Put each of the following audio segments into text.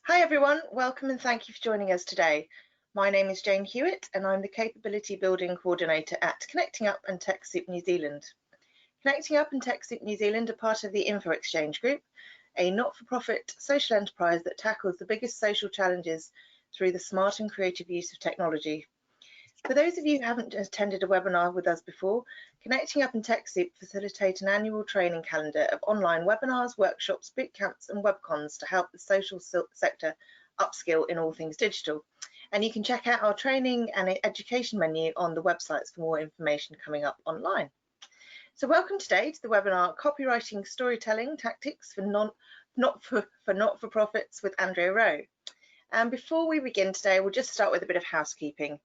Hi everyone, welcome and thank you for joining us today. My name is Jane Hewitt and I'm the Capability Building Coordinator at Connecting Up and TechSoup New Zealand. Connecting Up and TechSoup New Zealand are part of the Info Exchange Group, a not-for-profit social enterprise that tackles the biggest social challenges through the smart and creative use of technology. For those of you who haven't attended a webinar with us before, Connecting Up and TechSoup facilitate an annual training calendar of online webinars, workshops, boot camps and webcons to help the social sector upskill in all things digital. And you can check out our training and education menu on the websites for more information coming up online. So welcome today to the webinar Copywriting Storytelling Tactics for Not-for-Profits with Andrea Rowe. And before we begin today, we'll just start with a bit of housekeeping.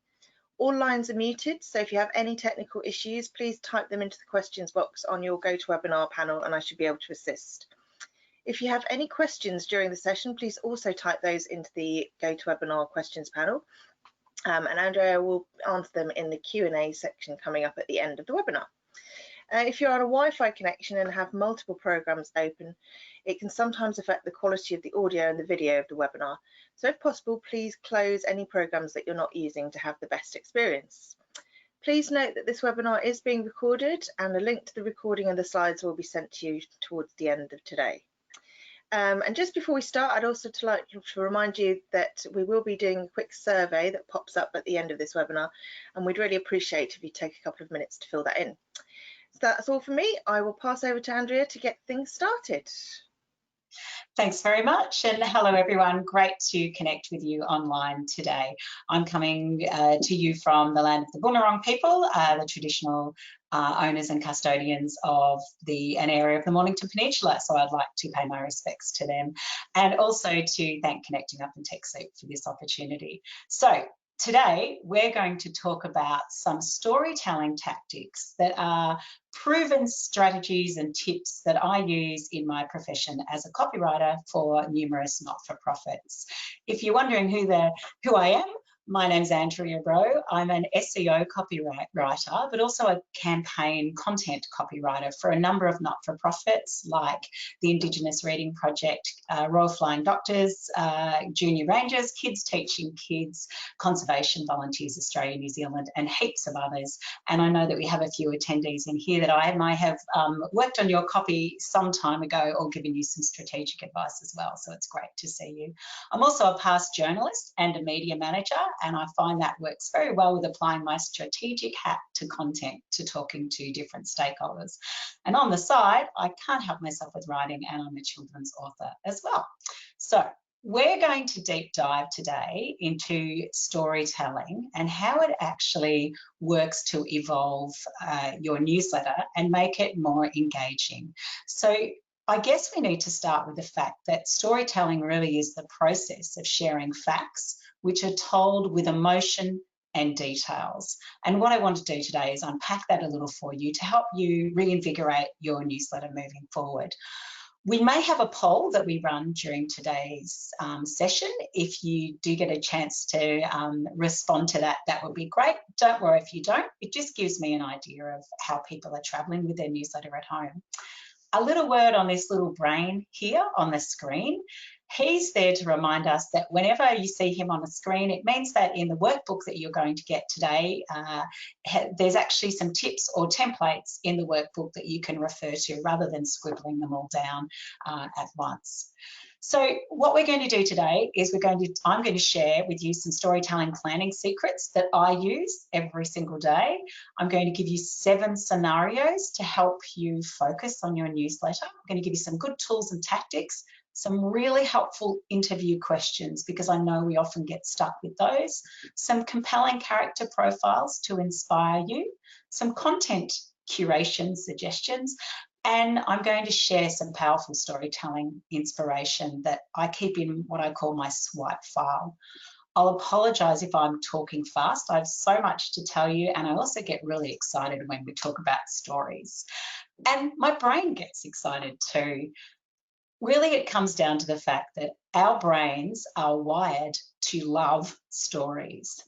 All lines are muted, so if you have any technical issues, please type them into the questions box on your GoToWebinar panel and I should be able to assist. If you have any questions during the session, please also type those into the GoToWebinar questions panel and Andrea will answer them in the Q&A section coming up at the end of the webinar. If you're on a Wi-Fi connection and have multiple programs open, it can sometimes affect the quality of the audio and the video of the webinar. So if possible, please close any programs that you're not using to have the best experience. Please note that this webinar is being recorded and a link to the recording and the slides will be sent to you towards the end of today. And just before we start, I'd also like to remind you that we will be doing a quick survey that pops up at the end of this webinar, and we'd really appreciate if you take a couple of minutes to fill that in. So that's all for me. I will pass over to Andrea to get things started. Thanks very much, and hello everyone. Great to connect with you online today. I'm coming to you from the land of the Boonwurrung people, the traditional owners and custodians of an area of the Mornington Peninsula, so I'd like to pay my respects to them and also to thank Connecting Up and TechSoup for this opportunity. So today, we're going to talk about some storytelling tactics that are proven strategies and tips that I use in my profession as a copywriter for numerous not-for-profits. If you're wondering who I am, my name's Andrea Rowe. I'm an SEO copywriter, but also a campaign content copywriter for a number of not-for-profits like the Indigenous Reading Project, Royal Flying Doctors, Junior Rangers, Kids Teaching Kids, Conservation Volunteers Australia, New Zealand, and heaps of others. And I know that we have a few attendees in here that I might have worked on your copy some time ago or given you some strategic advice as well. So it's great to see you. I'm also a past journalist and a media manager, and I find that works very well with applying my strategic hat to content, to talking to different stakeholders. And on the side, I can't help myself with writing, and I'm a children's author as well. So we're going to deep dive today into storytelling and how it actually works to evolve your newsletter and make it more engaging. So I guess we need to start with the fact that storytelling really is the process of sharing facts which are told with emotion and details. And what I want to do today is unpack that a little for you to help you reinvigorate your newsletter moving forward. We may have a poll that we run during today's session. If you do get a chance to respond to that, that would be great. Don't worry if you don't. It just gives me an idea of how people are traveling with their newsletter at home. A little word on this little brain here on the screen. He's there to remind us that whenever you see him on the screen, it means that in the workbook that you're going to get today, there's actually some tips or templates in the workbook that you can refer to rather than scribbling them all down at once. So what we're going to do today is I'm going to share with you some storytelling planning secrets that I use every single day. I'm going to give you 7 scenarios to help you focus on your newsletter. I'm going to give you some good tools and tactics, some really helpful interview questions because I know we often get stuck with those, some compelling character profiles to inspire you, some content curation suggestions, and I'm going to share some powerful storytelling inspiration that I keep in what I call my swipe file. I'll apologise if I'm talking fast. I have so much to tell you, and I also get really excited when we talk about stories. And my brain gets excited too. Really, it comes down to the fact that our brains are wired to love stories.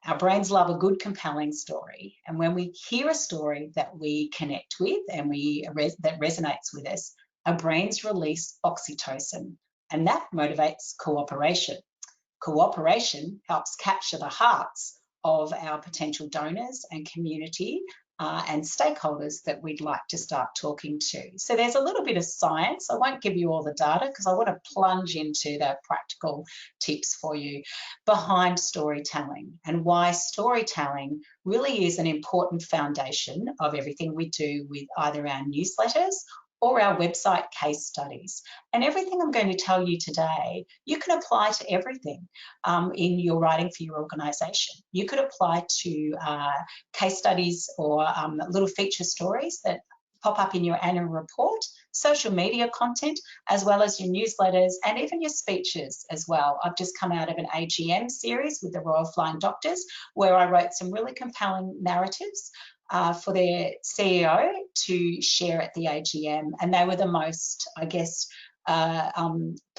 Our brains love a good, compelling story. And when we hear a story that we connect with and that resonates with us, our brains release oxytocin, and that motivates cooperation. Cooperation helps capture the hearts of our potential donors and community and stakeholders that we'd like to start talking to. So there's a little bit of science. I won't give you all the data because I want to plunge into the practical tips for you behind storytelling and why storytelling really is an important foundation of everything we do with either our newsletters or our website case studies. And everything I'm going to tell you today, you can apply to everything in your writing for your organisation. You could apply to case studies or little feature stories that pop up in your annual report, social media content, as well as your newsletters and even your speeches as well. I've just come out of an AGM series with the Royal Flying Doctors where I wrote some really compelling narratives for their CEO to share at the AGM, and they were the most, I guess,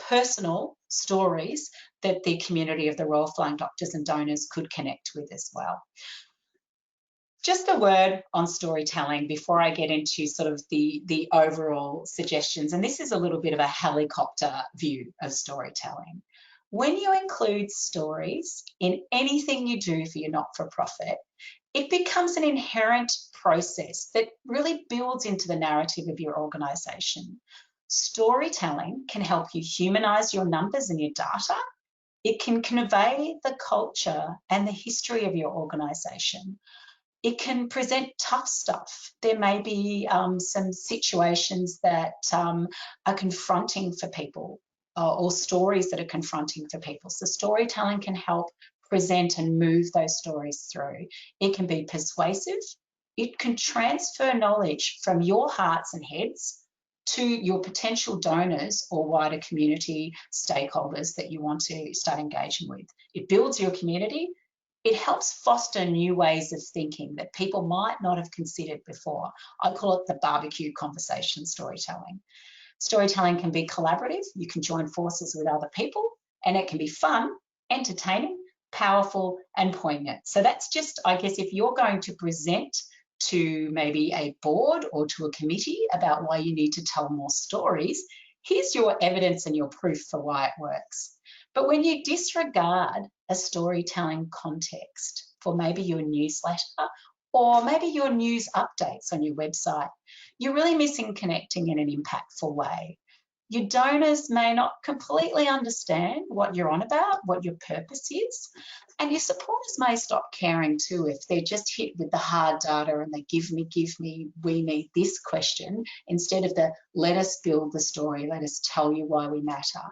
personal stories that the community of the Royal Flying Doctors and donors could connect with as well. Just a word on storytelling before I get into sort of the overall suggestions, and this is a little bit of a helicopter view of storytelling. When you include stories in anything you do for your not-for-profit, it becomes an inherent process that really builds into the narrative of your organisation. Storytelling can help you humanise your numbers and your data. It can convey the culture and the history of your organisation. It can present tough stuff. There may be some situations that are confronting for people or stories that are confronting for people. So storytelling can help present and move those stories through. It can be persuasive. It can transfer knowledge from your hearts and heads to your potential donors or wider community stakeholders that you want to start engaging with. It builds your community. It helps foster new ways of thinking that people might not have considered before. I call it the barbecue conversation storytelling. Storytelling can be collaborative. You can join forces with other people, and it can be fun, entertaining, powerful, and poignant. So that's just, I guess, if you're going to present to maybe a board or to a committee about why you need to tell more stories, here's your evidence and your proof for why it works. But when you disregard a storytelling context for maybe your newsletter or maybe your news updates on your website, you're really missing connecting in an impactful way. Your donors may not completely understand what you're on about, what your purpose is, and your supporters may stop caring too if they're just hit with the hard data and they give me, we need this question, instead of the let us build the story, let us tell you why we matter.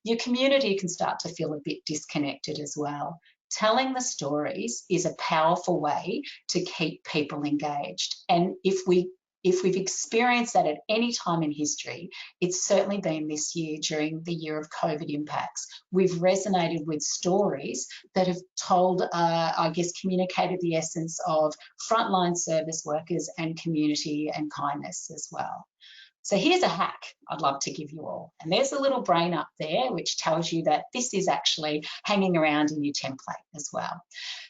Your community can start to feel a bit disconnected as well. Telling the stories is a powerful way to keep people engaged. And if we've experienced that at any time in history, it's certainly been this year during the year of COVID impacts. We've resonated with stories that have told, I guess, communicated the essence of frontline service workers and community and kindness as well. So here's a hack I'd love to give you all. And there's a little brain up there which tells you that this is actually hanging around in your template as well.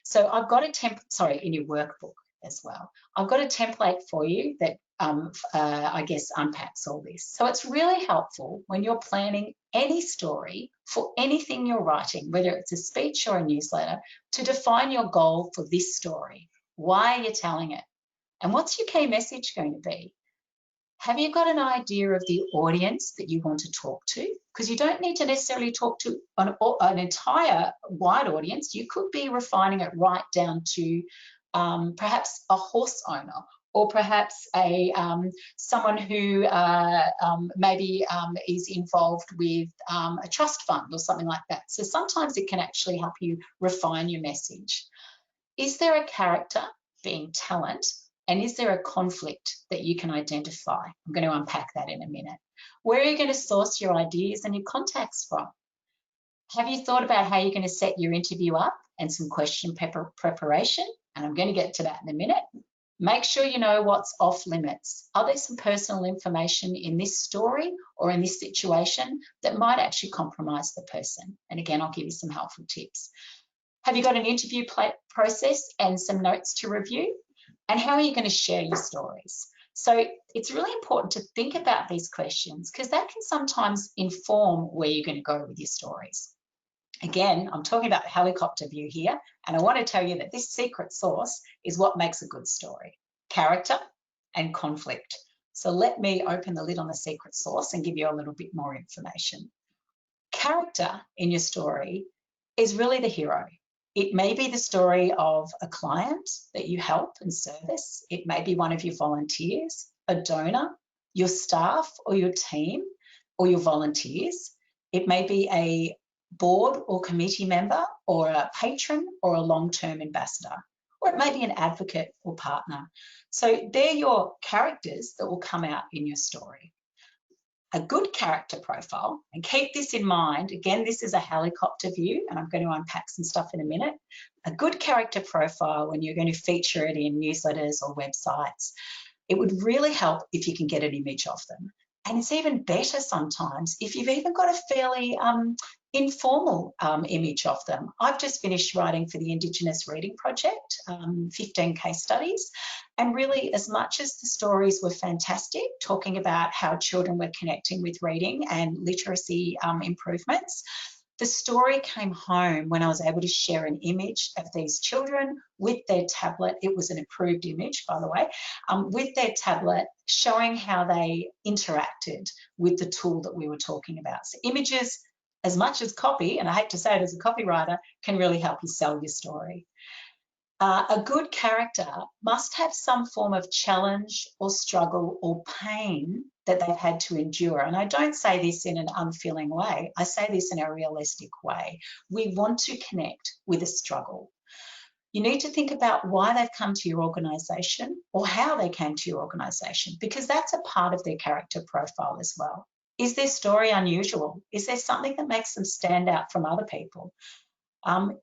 So I've got a template, in your workbook as well. I've got a template for you that I guess unpacks all this. So it's really helpful when you're planning any story for anything you're writing, whether it's a speech or a newsletter, to define your goal for this story. Why are you telling it? And what's your key message going to be? Have you got an idea of the audience that you want to talk to? Because you don't need to necessarily talk to an entire wide audience. You could be refining it right down to perhaps a horse owner, or perhaps someone who maybe is involved with a trust fund or something like that. So sometimes it can actually help you refine your message. Is there a character being talent? And is there a conflict that you can identify? I'm going to unpack that in a minute. Where are you going to source your ideas and your contacts from? Have you thought about how you're going to set your interview up and some question preparation? And I'm going to get to that in a minute. Make sure you know what's off limits. Are there some personal information in this story or in this situation that might actually compromise the person? And again, I'll give you some helpful tips. Have you got an interview process and some notes to review? And how are you going to share your stories? So it's really important to think about these questions because that can sometimes inform where you're going to go with your stories. Again, I'm talking about the helicopter view here, and I want to tell you that this secret sauce is what makes a good story: character and conflict. So let me open the lid on the secret sauce and give you a little bit more information. Character in your story is really the hero. It may be the story of a client that you help and service. It may be one of your volunteers, a donor, your staff or your team or your volunteers. It may be a board or committee member or a patron or a long-term ambassador, or it may be an advocate or partner. So they're your characters that will come out in your story. A good character profile, and keep this in mind, again, this is a helicopter view, and I'm going to unpack some stuff in a minute. A good character profile, when you're going to feature it in newsletters or websites, it would really help if you can get an image of them. And it's even better sometimes if you've even got a fairly informal image of them. I've just finished writing for the Indigenous Reading Project, 15 case studies. And really, as much as the stories were fantastic, talking about how children were connecting with reading and literacy improvements, the story came home when I was able to share an image of these children with their tablet. It was an approved image, by the way, with their tablet, showing how they interacted with the tool that we were talking about. So images, as much as copy, and I hate to say it as a copywriter, can really help you sell your story. A good character must have some form of challenge or struggle or pain that they've had to endure. And I don't say this in an unfeeling way. I say this in a realistic way. We want to connect with a struggle. You need to think about why they've come to your organisation or how they came to your organisation, because that's a part of their character profile as well. Is their story unusual? Is there something that makes them stand out from other people?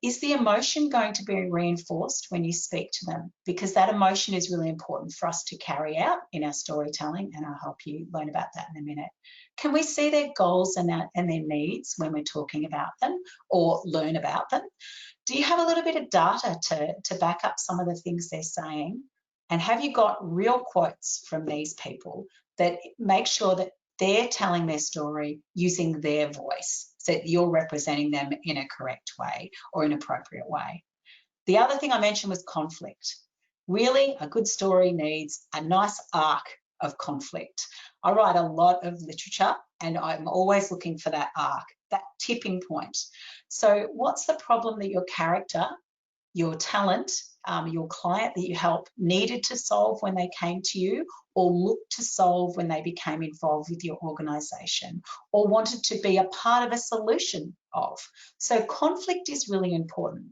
Is the emotion going to be reinforced when you speak to them? Because that emotion is really important for us to carry out in our storytelling, and I'll help you learn about that in a minute. Can we see their goals and their needs when we're talking about them or learn about them? Do you have a little bit of data to back up some of the things they're saying? And have you got real quotes from these people that make sure that they're telling their story using their voice, so that you're representing them in a correct way or an appropriate way? The other thing I mentioned was conflict. Really, a good story needs a nice arc of conflict. I write a lot of literature and I'm always looking for that arc, that tipping point. So what's the problem that your character, your talent, your client that you help needed to solve when they came to you, or looked to solve when they became involved with your organisation, or wanted to be a part of a solution of? So conflict is really important.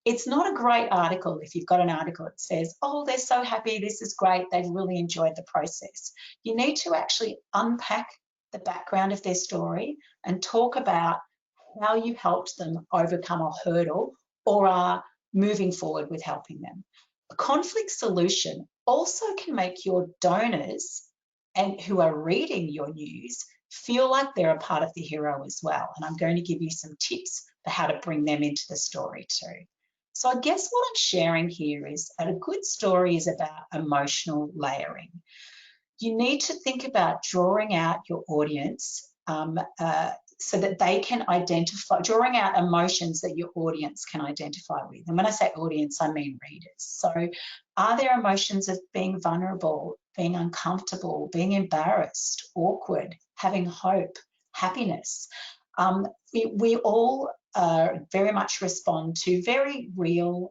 It's not a great article if you've got an article that says, oh, they're so happy, this is great, they've really enjoyed the process. You need to actually unpack the background of their story and talk about how you helped them overcome a hurdle or are moving forward with helping them. A conflict solution also can make your donors and who are reading your news feel like they're a part of the hero as well. And I'm going to give you some tips for how to bring them into the story too. So I guess what I'm sharing here is that a good story is about emotional layering. You need to think about drawing out your audience so that they can identify, drawing out emotions that your audience can identify with. And when I say audience, I mean readers. So are there emotions of being vulnerable, being uncomfortable, being embarrassed, awkward, having hope, happiness? We all very much respond to very real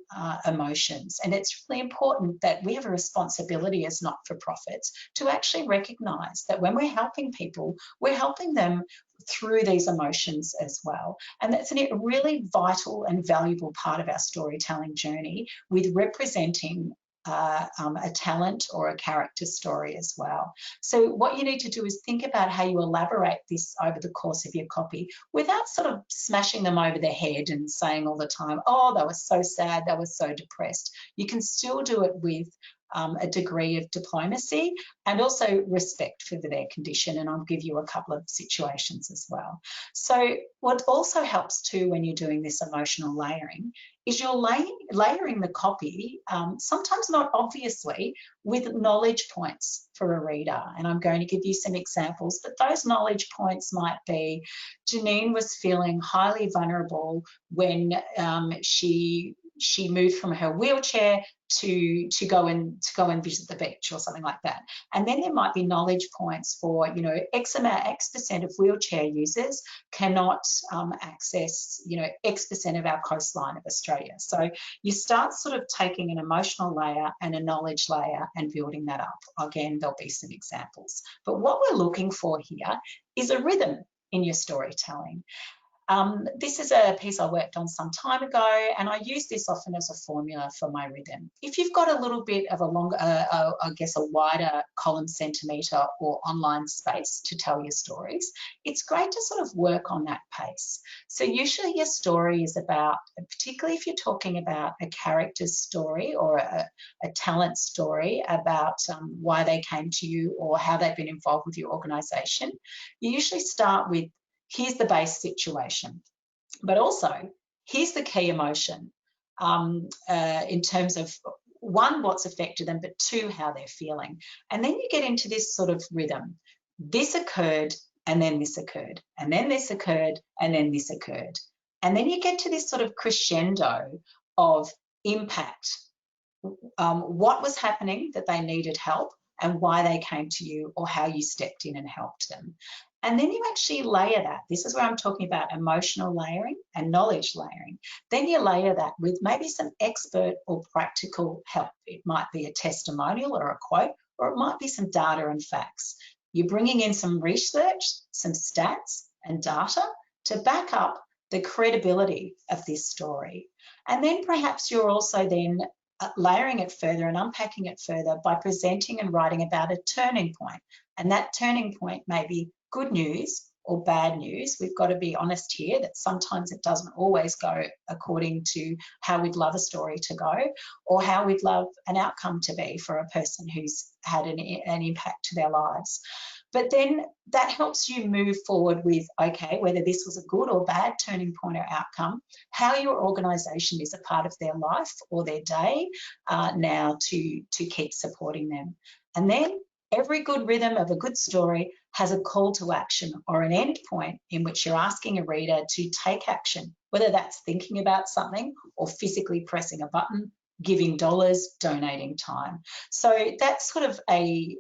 emotions, and it's really important that we have a responsibility as not-for-profits to actually recognise that when we're helping people, we're helping them through these emotions as well. And that's a really vital and valuable part of our storytelling journey with representing a talent or a character story as well. So what you need to do is think about how you elaborate this over the course of your copy without sort of smashing them over the head and saying all the time, oh, they were so sad, they were so depressed. You can still do it with a degree of diplomacy and also respect for their condition. And I'll give you a couple of situations as well. So what also helps too when you're doing this emotional layering is you're layering the copy, sometimes not obviously, with knowledge points for a reader. And I'm going to give you some examples, but those knowledge points might be Janine was feeling highly vulnerable when she moved from her wheelchair to go and visit the beach or something like that. And then there might be knowledge points for, you know, X percent of wheelchair users cannot access, you know, X percent of our coastline of Australia. So you start sort of taking an emotional layer and a knowledge layer and building that up. Again, there'll be some examples. But what we're looking for here is a rhythm in your storytelling. This is a piece I worked on some time ago, and I use this often as a formula for my rhythm. If you've got a little bit of a longer, I guess a wider column centimetre or online space to tell your stories, it's great to sort of work on that pace. So usually your story is about, particularly if you're talking about a character's story or a talent story about why they came to you or how they've been involved with your organisation, you usually start with, here's the base situation, but also here's the key emotion in terms of, one, what's affected them, but two, how they're feeling. And then you get into this sort of rhythm. This occurred, and then this occurred, and then this occurred, and then this occurred. And then you get to this sort of crescendo of impact, what was happening that they needed help and why they came to you or how you stepped in and helped them. And then you actually layer that. This is where I'm talking about emotional layering and knowledge layering. Then you layer that with maybe some expert or practical help. It might be a testimonial or a quote, or it might be some data and facts. You're bringing in some research, some stats and data to back up the credibility of this story. And then perhaps you're also then layering it further and unpacking it further by presenting and writing about a turning point. And that turning point may be good news or bad news. We've got to be honest here that sometimes it doesn't always go according to how we'd love a story to go or how we'd love an outcome to be for a person who's had an impact to their lives. But then that helps you move forward with, okay, whether this was a good or bad turning point or outcome, how your organisation is a part of their life or their day now to keep supporting them. And then every good rhythm of a good story has a call to action or an end point in which you're asking a reader to take action, whether that's thinking about something or physically pressing a button, giving dollars, donating time. So that's sort of a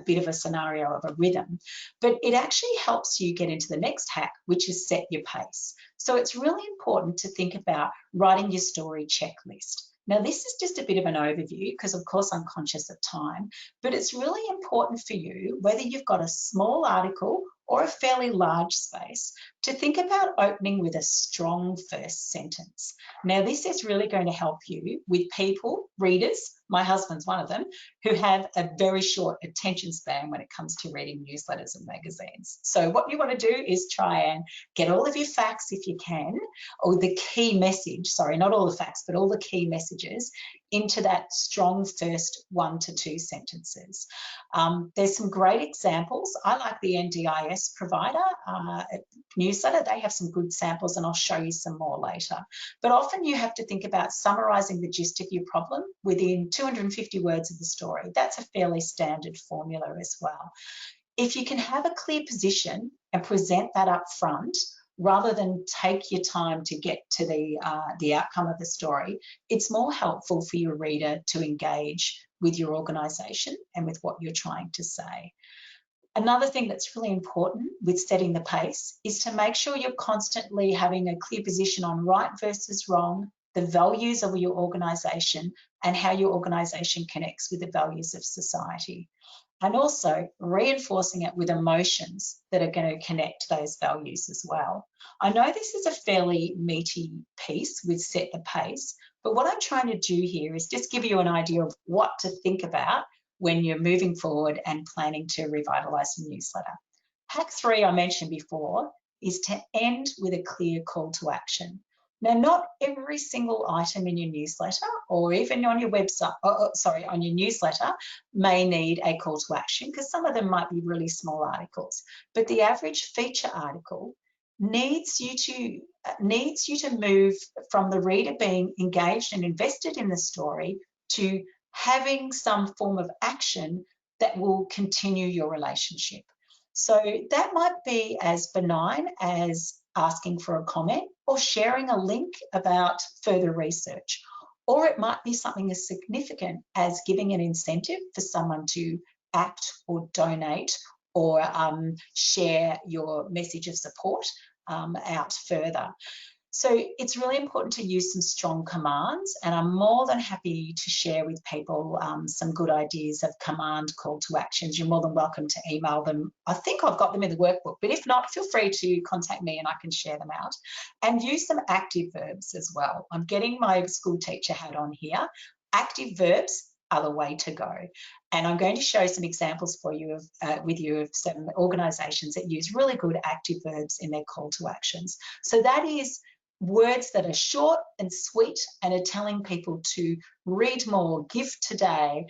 bit of a scenario of a rhythm, but it actually helps you get into the next hack, which is set your pace. So it's really important to think about writing your story checklist. Now, this is just a bit of an overview because, of course, I'm conscious of time, but it's really important for you, whether you've got a small article or a fairly large space, to think about opening with a strong first sentence. Now, this is really going to help you with people, readers, my husband's one of them, who have a very short attention span when it comes to reading newsletters and magazines. So what you want to do is try and get all of your facts if you can, or the key message, sorry, not all the facts, but all the key messages into that strong first 1 to 2 sentences. There's some great examples. I like the NDIS provider newsletter. They have some good samples and I'll show you some more later. But often you have to think about summarising the gist of your problem within 250 words of the story. That's a fairly standard formula as well. If you can have a clear position and present that up front, rather than take your time to get to the outcome of the story, it's more helpful for your reader to engage with your organisation and with what you're trying to say. Another thing that's really important with setting the pace is to make sure you're constantly having a clear position on right versus wrong, the values of your organisation, and how your organisation connects with the values of society. And also reinforcing it with emotions that are going to connect those values as well. I know this is a fairly meaty piece with set the pace, but what I'm trying to do here is just give you an idea of what to think about when you're moving forward and planning to revitalise a newsletter. Hack 3 I mentioned before is to end with a clear call to action. Now, not every single item in your newsletter or even on your website, on your newsletter may need a call to action, because some of them might be really small articles. But the average feature article needs you to move from the reader being engaged and invested in the story to having some form of action that will continue your relationship. So that might be as benign as asking for a comment or sharing a link about further research. Or it might be something as significant as giving an incentive for someone to act or donate or share your message of support out further. So it's really important to use some strong commands, and I'm more than happy to share with people some good ideas of command call to actions. You're more than welcome to email them. I think I've got them in the workbook, but if not, feel free to contact me and I can share them out. And use some active verbs as well. I'm getting my school teacher hat on here. Active verbs are the way to go. And I'm going to show some examples for you of some organisations that use really good active verbs in their call to actions. So that is words that are short and sweet and are telling people to read more, give today,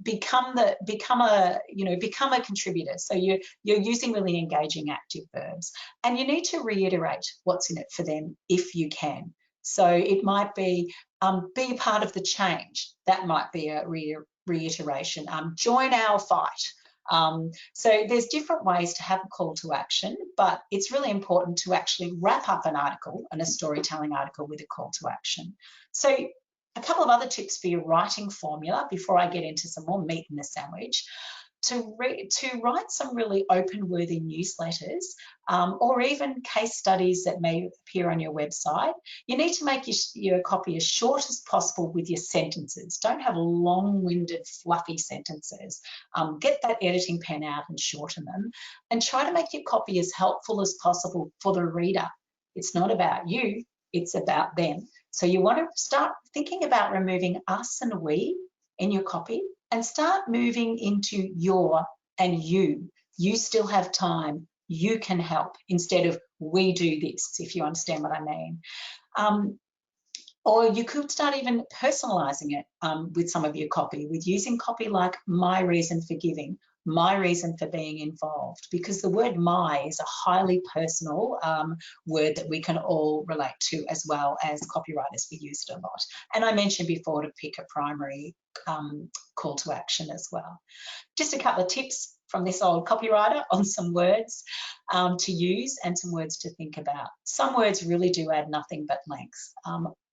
become a contributor. So you're using really engaging active verbs, and you need to reiterate what's in it for them if you can. So it might be a part of the change. That might be a reiteration. Join our fight. So there's different ways to have a call to action, but it's really important to actually wrap up an article and a storytelling article with a call to action. So a couple of other tips for your writing formula before I get into some more meat in the sandwich. To write some really open-worthy newsletters or even case studies that may appear on your website, you need to make your copy as short as possible with your sentences. Don't have long-winded, fluffy sentences. Get that editing pen out and shorten them, and try to make your copy as helpful as possible for the reader. It's not about you, it's about them. So you want to start thinking about removing us and we in your copy, and start moving into your and you. You still have time. You can help, instead of we do this, if you understand what I mean. Or you could start even personalizing it with some of your copy, with using copy like my reason for giving, my reason for being involved, because the word my is a highly personal word that we can all relate to, as well as copywriters. We use it a lot. And I mentioned before to pick a primary call to action as well. Just a couple of tips from this old copywriter on some words to use and some words to think about. Some words really do add nothing but length.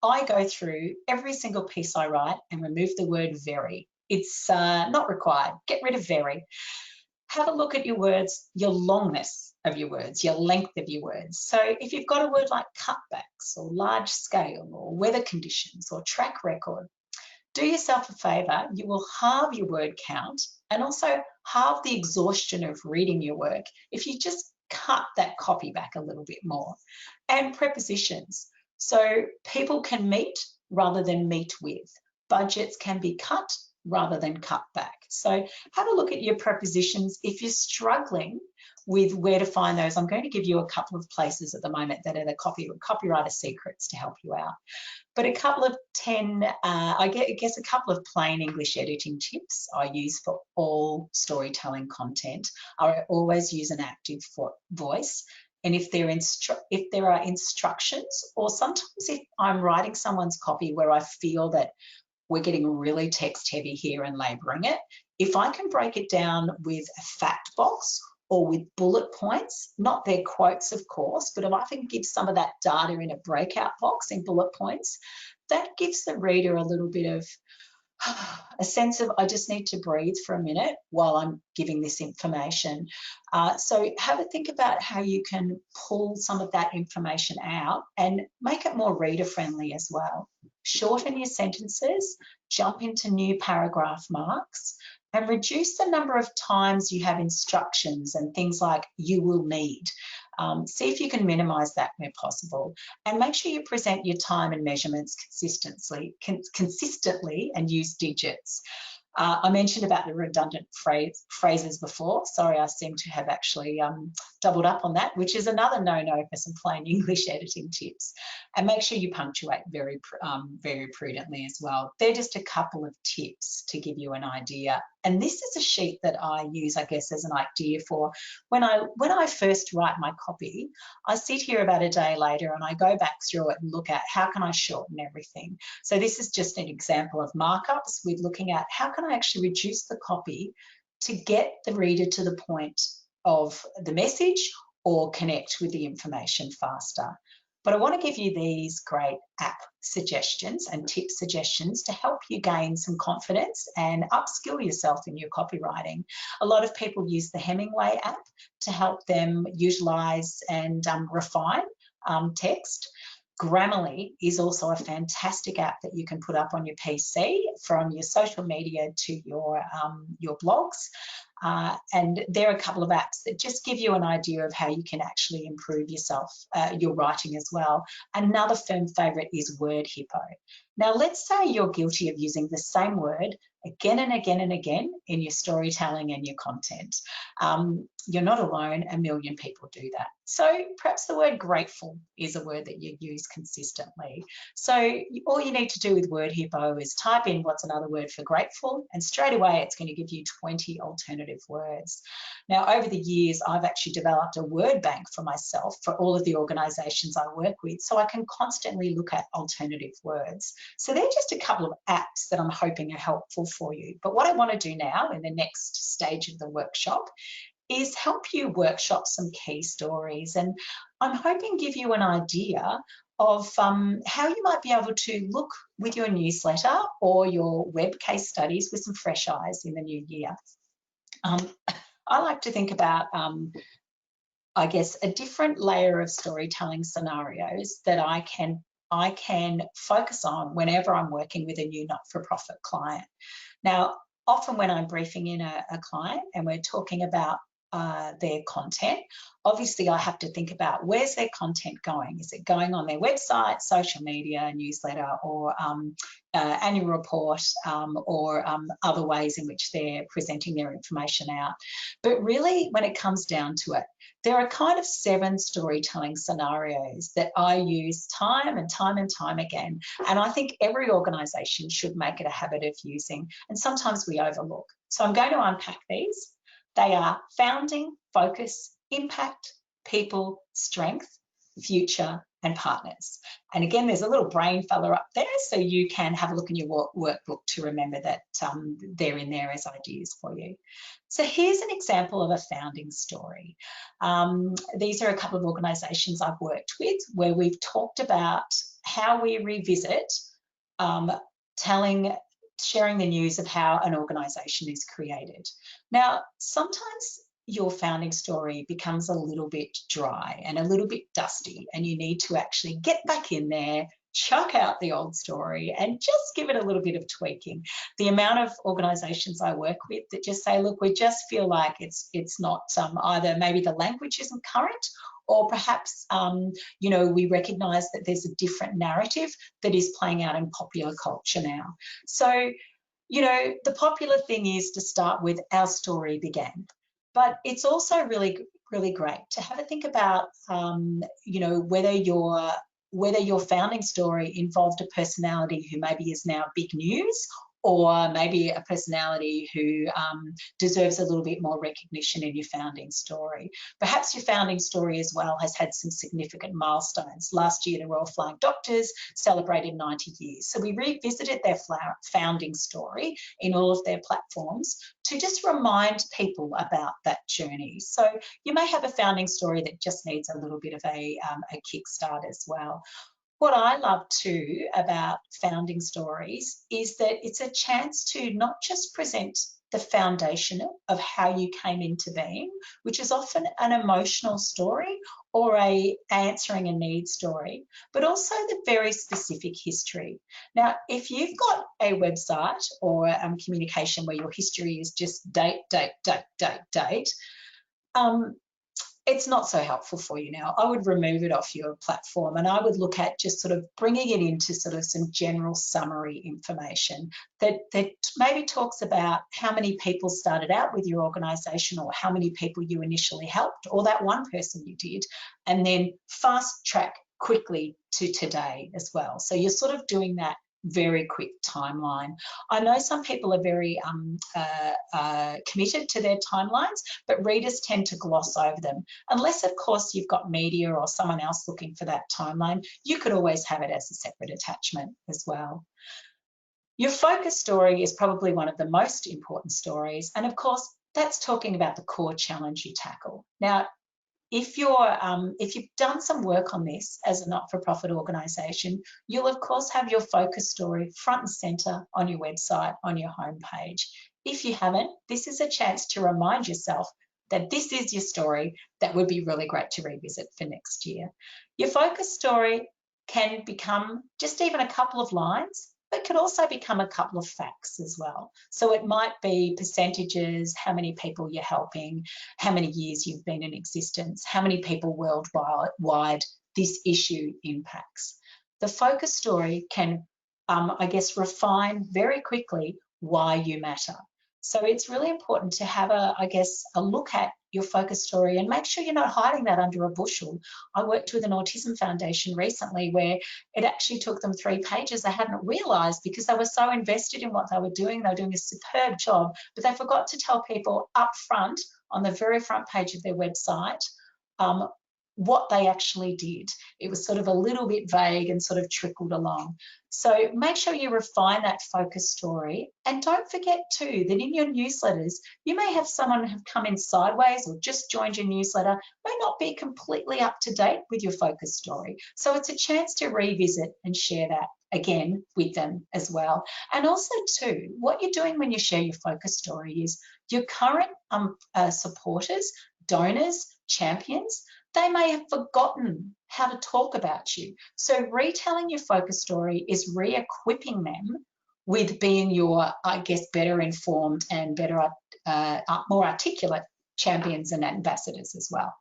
I go through every single piece I write and remove the word very. It's not required. Get rid of very. Have a look at your words, your longness of your words, your length of your words. So if you've got a word like cutbacks or large scale or weather conditions or track record, do yourself a favour, you will halve your word count and also halve the exhaustion of reading your work if you just cut that copy back a little bit more. And prepositions. So people can meet rather than meet with. Budgets can be cut rather than cut back. So have a look at your prepositions. If you're struggling with where to find those, I'm going to give you a couple of places at the moment that are the copywriter secrets to help you out. But a couple of I guess a couple of plain English editing tips I use for all storytelling content. I always use an active voice. And if there are instructions, or sometimes if I'm writing someone's copy where I feel that we're getting really text heavy here and labouring it, if I can break it down with a fact box or with bullet points, not their quotes, of course, but if I can give some of that data in a breakout box in bullet points, that gives the reader a little bit of a sense of, I just need to breathe for a minute while I'm giving this information. So have a think about how you can pull some of that information out and make it more reader friendly as well. Shorten your sentences, jump into new paragraph marks, and reduce the number of times you have instructions and things like you will need. See if you can minimize that where possible, and make sure you present your time and measurements consistently and use digits. I mentioned about the redundant phrases before. Sorry, I seem to have actually doubled up on that, which is another no-no for some plain English editing tips. And make sure you punctuate very prudently as well. They're just a couple of tips to give you an idea. And this is a sheet that I use, I guess, as an idea for when I first write my copy. I sit here about a day later and I go back through it and look at how can I shorten everything. So this is just an example of markups. We're looking at how can I actually reduce the copy to get the reader to the point of the message or connect with the information faster. But I want to give you these great app suggestions and tip suggestions to help you gain some confidence and upskill yourself in your copywriting. A lot of people use the Hemingway app to help them utilize and refine text. Grammarly is also a fantastic app that you can put up on your PC from your social media to your blogs. And there are a couple of apps that just give you an idea of how you can actually improve yourself, your writing as well. Another firm favorite is Word Hippo. Now, let's say you're guilty of using the same word again and again and again in your storytelling and your content. You're not alone, a million people do that. So perhaps the word grateful is a word that you use consistently. So all you need to do with Word Hippo is type in what's another word for grateful, and straight away it's going to give you 20 alternative words. Now, over the years, I've actually developed a word bank for myself for all of the organizations I work with, so I can constantly look at alternative words. So they're just a couple of apps that I'm hoping are helpful for you. But what I want to do now in the next stage of the workshop is help you workshop some key stories, and I'm hoping give you an idea of how you might be able to look with your newsletter or your web case studies with some fresh eyes in the new year. I like to think about I guess a different layer of storytelling scenarios that I can focus on whenever I'm working with a new not-for-profit client. Now, often when I'm briefing in a client and we're talking about their content, obviously I have to think about where's their content going. Is it going on their website, social media, newsletter, or annual report, or other ways in which they're presenting their information out. But really, when it comes down to it, there are kind of 7 storytelling scenarios that I use time and time and time again. And I think every organization should make it a habit of using, and sometimes we overlook. So I'm going to unpack these. They are founding, focus, impact, people, strength, future, and partners. And again, there's a little brain fella up there, so you can have a look in your workbook to remember that they're in there as ideas for you. So here's an example of a founding story. These are a couple of organisations I've worked with where we've talked about how we revisit sharing the news of how an organisation is created. Now, sometimes your founding story becomes a little bit dry and a little bit dusty, and you need to actually get back in there, chuck out the old story and just give it a little bit of tweaking. The amount of organisations I work with that just say, look, we just feel like it's not either maybe the language isn't current, or perhaps, you know, we recognise that there's a different narrative that is playing out in popular culture now. So, you know, the popular thing is to start with our story began. But it's also really, really great to have a think about, you know, whether your founding story involved a personality who maybe is now big news, or maybe a personality who deserves a little bit more recognition in your founding story. Perhaps your founding story as well has had some significant milestones. Last year, the Royal Flying Doctors celebrated 90 years. So we revisited their founding story in all of their platforms to just remind people about that journey. So you may have a founding story that just needs a little bit of a kickstart as well. What I love too about founding stories is that it's a chance to not just present the foundation of how you came into being, which is often an emotional story or a answering a need story, but also the very specific history. Now, if you've got a website or communication where your history is just date, it's not so helpful for you now. I would remove it off your platform, and I would look at just sort of bringing it into sort of some general summary information that maybe talks about how many people started out with your organisation, or how many people you initially helped, or that one person you did, and then fast track quickly to today as well. So you're sort of doing that very quick timeline. I know some people are very committed to their timelines, but readers tend to gloss over them. Unless, of course, you've got media or someone else looking for that timeline, you could always have it as a separate attachment as well. Your focus story is probably one of the most important stories, and of course, that's talking about the core challenge you tackle. Now, if you've done some work on this as a not-for-profit organisation, you'll of course have your focus story front and centre on your website, on your homepage. If you haven't, this is a chance to remind yourself that this is your story that would be really great to revisit for next year. Your focus story can become just even a couple of lines, but could also become a couple of facts as well. So it might be percentages, how many people you're helping, how many years you've been in existence, how many people worldwide this issue impacts. The focus story can, I guess, refine very quickly why you matter. So it's really important to have a look at your focus story and make sure you're not hiding that under a bushel. I worked with an autism foundation recently where it actually took them 3 pages. They hadn't realised because they were so invested in what they were doing. They were doing a superb job, but they forgot to tell people up front on the very front page of their website what they actually did. It was sort of a little bit vague and sort of trickled along. So make sure you refine that focus story, and don't forget too that in your newsletters, you may have someone who've come in sideways or just joined your newsletter, may not be completely up to date with your focus story. So it's a chance to revisit and share that again with them as well. And also too, what you're doing when you share your focus story is your current supporters, donors, champions, they may have forgotten how to talk about you. So retelling your focus story is re-equipping them with being your, I guess, better informed and better, more articulate champions and ambassadors as well.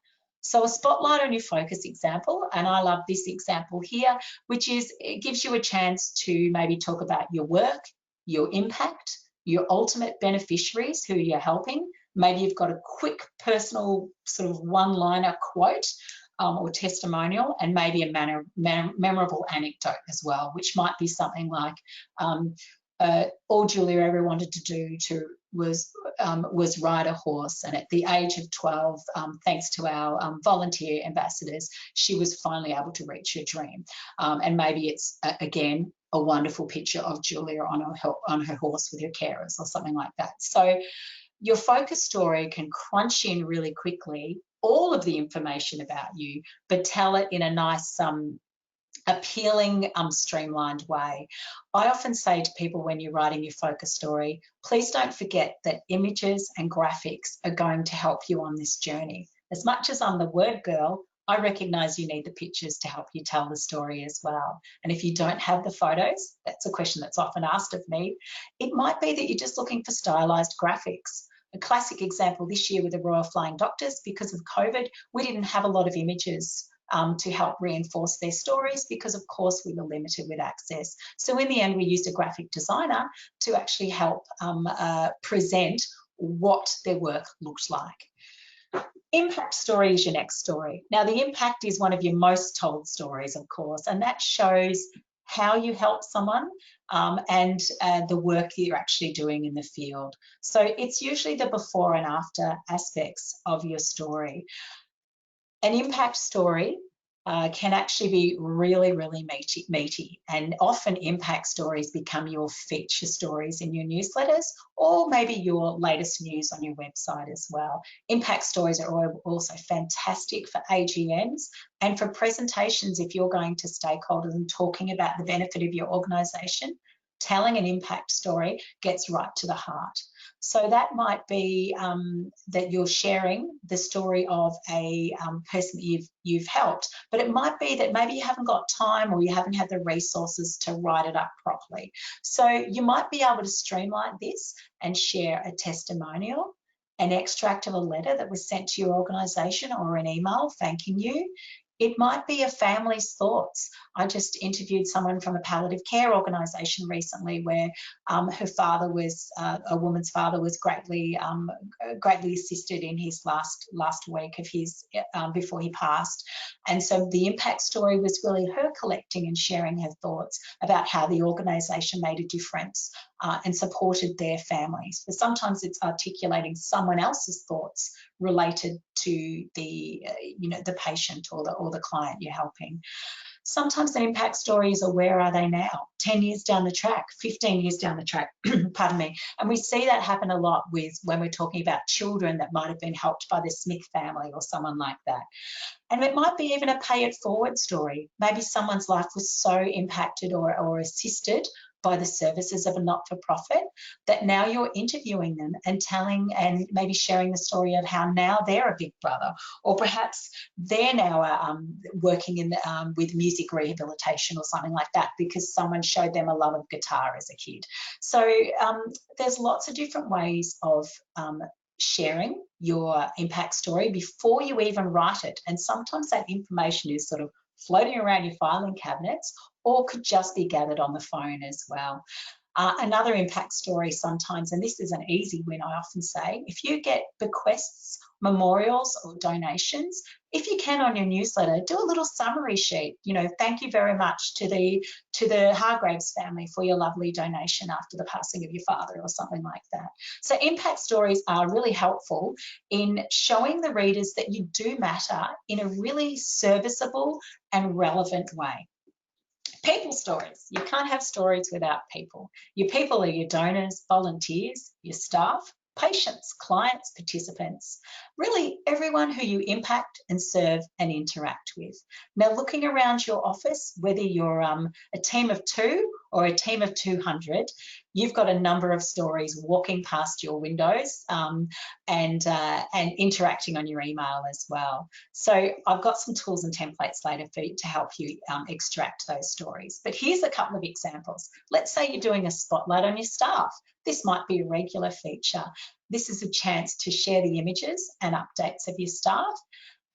So a spotlight on your focus example, and I love this example here, which is it gives you a chance to maybe talk about your work, your impact, your ultimate beneficiaries who you're helping. Maybe you've got a quick personal sort of one-liner quote or testimonial, and maybe a memorable anecdote as well, which might be something like, all Julia ever wanted to do was ride a horse, and at the age of 12, thanks to our volunteer ambassadors, she was finally able to reach her dream. And maybe it's, again, a wonderful picture of Julia on her horse with her carers or something like that. So your focus story can crunch in really quickly all of the information about you, but tell it in a nice, appealing, streamlined way. I often say to people when you're writing your focus story, please don't forget that images and graphics are going to help you on this journey. As much as I'm the word girl, I recognise you need the pictures to help you tell the story as well. And if you don't have the photos, that's a question that's often asked of me, it might be that you're just looking for stylised graphics. A classic example this year with the Royal Flying Doctors, because of COVID, we didn't have a lot of images to help reinforce their stories because, of course, we were limited with access. So in the end, we used a graphic designer to actually help present what their work looked like. Impact story is your next story. Now, the impact is one of your most told stories, of course, and that shows how you help someone and the work that you're actually doing in the field. So it's usually the before and after aspects of your story. An impact story can actually be really, really meaty, and often impact stories become your feature stories in your newsletters, or maybe your latest news on your website as well. Impact stories are also fantastic for AGMs and for presentations if you're going to stakeholders and talking about the benefit of your organisation. Telling an impact story gets right to the heart. So that might be that you're sharing the story of a person that you've helped, but it might be that maybe you haven't got time or you haven't had the resources to write it up properly. So you might be able to streamline this and share a testimonial an extract of a letter that was sent to your organisation or an email thanking you. It might be a family's thoughts. I just interviewed someone from a palliative care organisation recently where her father was, a woman's father was greatly assisted in his last week of his, before he passed. And so the impact story was really her collecting and sharing her thoughts about how the organisation made a difference and supported their families. But sometimes it's articulating someone else's thoughts related to the the patient or the client you're helping. Sometimes an impact story is a where are they now, 10 years down the track, 15 years down the track, pardon me. And we see that happen a lot with when we're talking about children that might have been helped by the Smith family or someone like that. And it might be even a pay it forward story. Maybe someone's life was so impacted or assisted by the services of a not-for-profit that now you're interviewing them and telling and maybe sharing the story of how now they're a big brother, or perhaps they're now working in with music rehabilitation or something like that because someone showed them a love of guitar as a kid. So there's lots of different ways of sharing your impact story before you even write it. And sometimes that information is sort of floating around your filing cabinets or could just be gathered on the phone as well. Another impact story sometimes, and this is an easy win, I often say, if you get bequests, memorials or donations, if you can on your newsletter, do a little summary sheet. You know, thank you very much to the Hargraves family for your lovely donation after the passing of your father or something like that. So impact stories are really helpful in showing the readers that you do matter in a really serviceable and relevant way. People stories. You can't have stories without people. Your people are your donors, volunteers, your staff, patients, clients, participants, really everyone who you impact and serve and interact with. Now, looking around your office, whether you're a team of 2 or a team of 200, you've got a number of stories walking past your windows and interacting on your email as well. So I've got some tools and templates later for you to help you extract those stories. But here's a couple of examples. Let's say you're doing a spotlight on your staff. This might be a regular feature. This is a chance to share the images and updates of your staff.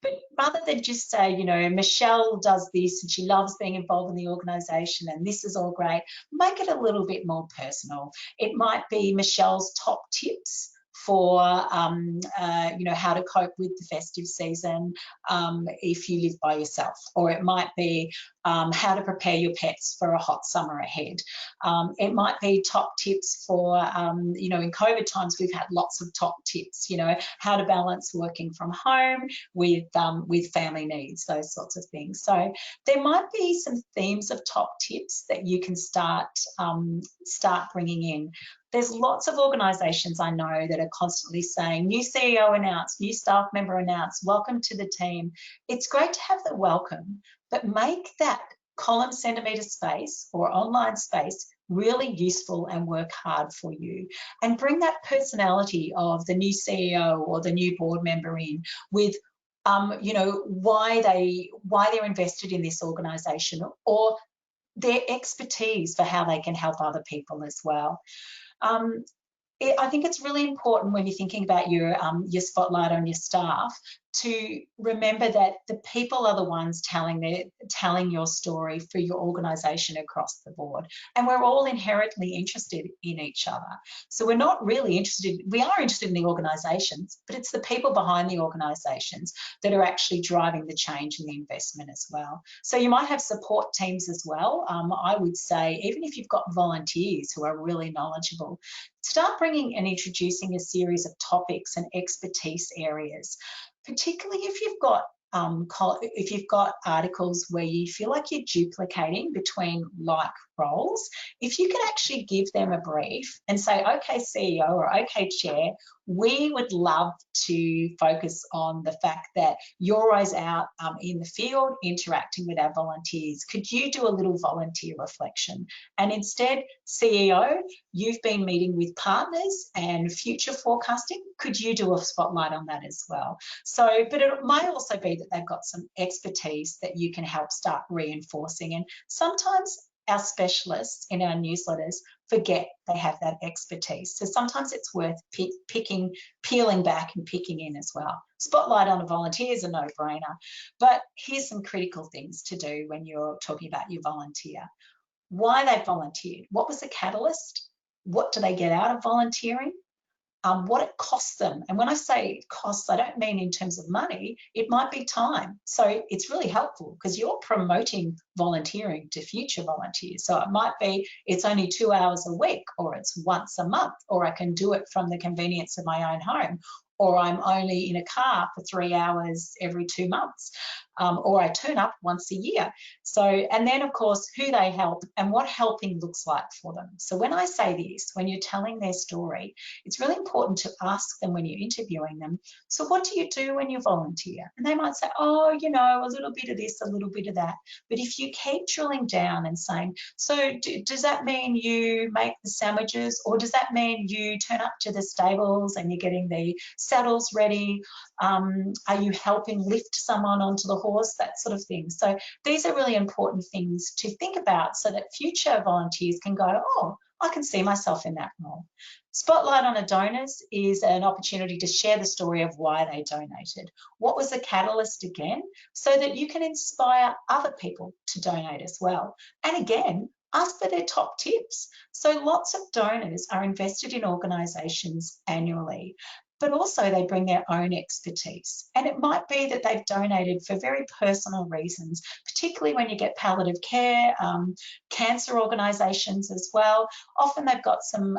But rather than just say, you know, Michelle does this and she loves being involved in the organisation and this is all great, make it a little bit more personal. It might be Michelle's top tips for you know, how to cope with the festive season if you live by yourself, or it might be how to prepare your pets for a hot summer ahead. It might be top tips for you know, in COVID times we've had lots of top tips, you know, how to balance working from home with family needs, those sorts of things. So there might be some themes of top tips that you can start bringing in. There's lots of organisations I know that are constantly saying, new CEO announced, new staff member announced, welcome to the team. It's great to have the welcome, but make that column centimetre space or online space really useful and work hard for you. And bring that personality of the new CEO or the new board member in with you know, why they're invested in this organisation or their expertise for how they can help other people as well. I think it's really important when you're thinking about your spotlight on your staff to remember that the people are the ones telling your story for your organisation across the board, and we're all inherently interested in each other. So we're not really interested, we are interested in the organisations, but it's the people behind the organisations that are actually driving the change and the investment as well. So you might have support teams as well. I would say even if you've got volunteers who are really knowledgeable, start bringing and introducing a series of topics and expertise areas, particularly if you've got articles where you feel like you're duplicating between like roles. If you could actually give them a brief and say, okay, CEO or okay, chair, we would love to focus on the fact that you're always out in the field interacting with our volunteers. Could you do a little volunteer reflection? And instead, CEO, you've been meeting with partners and future forecasting. Could you do a spotlight on that as well? So, but it might also be that they've got some expertise that you can help start reinforcing. And sometimes our specialists in our newsletters forget they have that expertise. So sometimes it's worth peeling back and picking in as well. Spotlight on a volunteer is a no-brainer, but here's some critical things to do when you're talking about your volunteer. Why they volunteered, what was the catalyst, what do they get out of volunteering, what it costs them. And when I say costs, I don't mean in terms of money, it might be time. So it's really helpful because you're promoting volunteering to future volunteers. So it might be it's only 2 hours a week, or it's once a month, or I can do it from the convenience of my own home, or I'm only in a car for 3 hours every 2 months, or I turn up once a year. So, and then of course, who they help and what helping looks like for them. So when I say this, when you're telling their story, it's really important to ask them when you're interviewing them, so what do you do when you volunteer? And they might say, oh, you know, a little bit of this, a little bit of that. But if you keep drilling down and saying, so does that mean you make the sandwiches, or does that mean you turn up to the stables and you're getting the saddles ready? Are you helping lift someone onto the horse? That sort of thing. So these are really important things to think about so that future volunteers can go, oh, I can see myself in that role. Spotlight on a donors is an opportunity to share the story of why they donated. What was the catalyst again? So that you can inspire other people to donate as well. And again, ask for their top tips. So lots of donors are invested in organisations annually, but also they bring their own expertise. And it might be that they've donated for very personal reasons, particularly when you get palliative care, cancer organisations as well. Often they've got some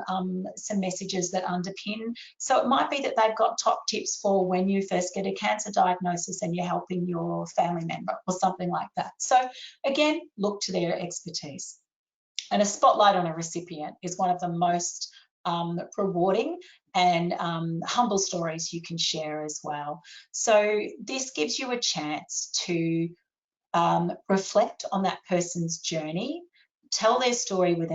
messages that underpin. So it might be that they've got top tips for when you first get a cancer diagnosis and you're helping your family member or something like that. So again, look to their expertise. And a spotlight on a recipient is one of the most rewarding and humble stories you can share as well. So this gives you a chance to reflect on that person's journey, tell their story with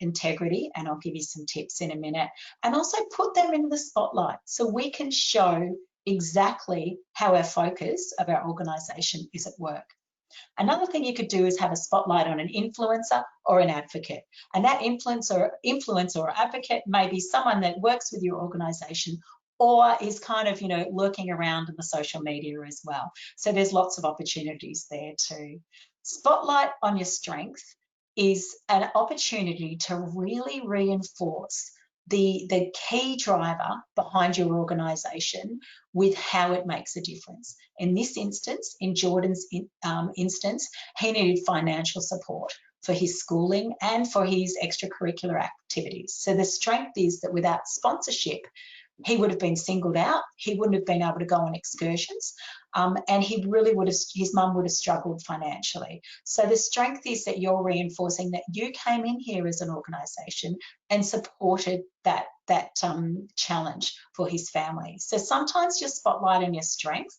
integrity, and I'll give you some tips in a minute, and also put them in the spotlight so we can show exactly how our focus of our organisation is at work. Another thing you could do is have a spotlight on an influencer or an advocate. And that influencer or advocate may be someone that works with your organisation or is kind of, you know, lurking around in the social media as well. So there's lots of opportunities there too. Spotlight on your strength is an opportunity to really reinforce the key driver behind your organisation with how it makes a difference. In this instance, in Jordan's instance, he needed financial support for his schooling and for his extracurricular activities. So the strength is that without sponsorship, he would have been singled out, he wouldn't have been able to go on excursions, and he really would have, his mum would have struggled financially. So the strength is that you're reinforcing that you came in here as an organisation and supported that challenge for his family. So sometimes your spotlight and your strength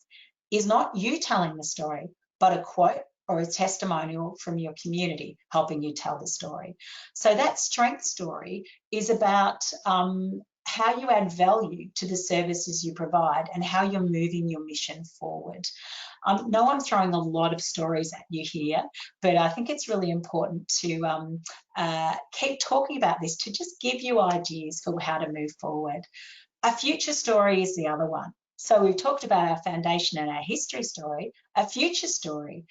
is not you telling the story, but a quote or a testimonial from your community helping you tell the story. So that strength story is about how you add value to the services you provide and how you're moving your mission forward. No, I'm throwing a lot of stories at you here, but I think it's really important to keep talking about this to just give you ideas for how to move forward. A future story is the other one. So we've talked about our foundation and our history story. A future story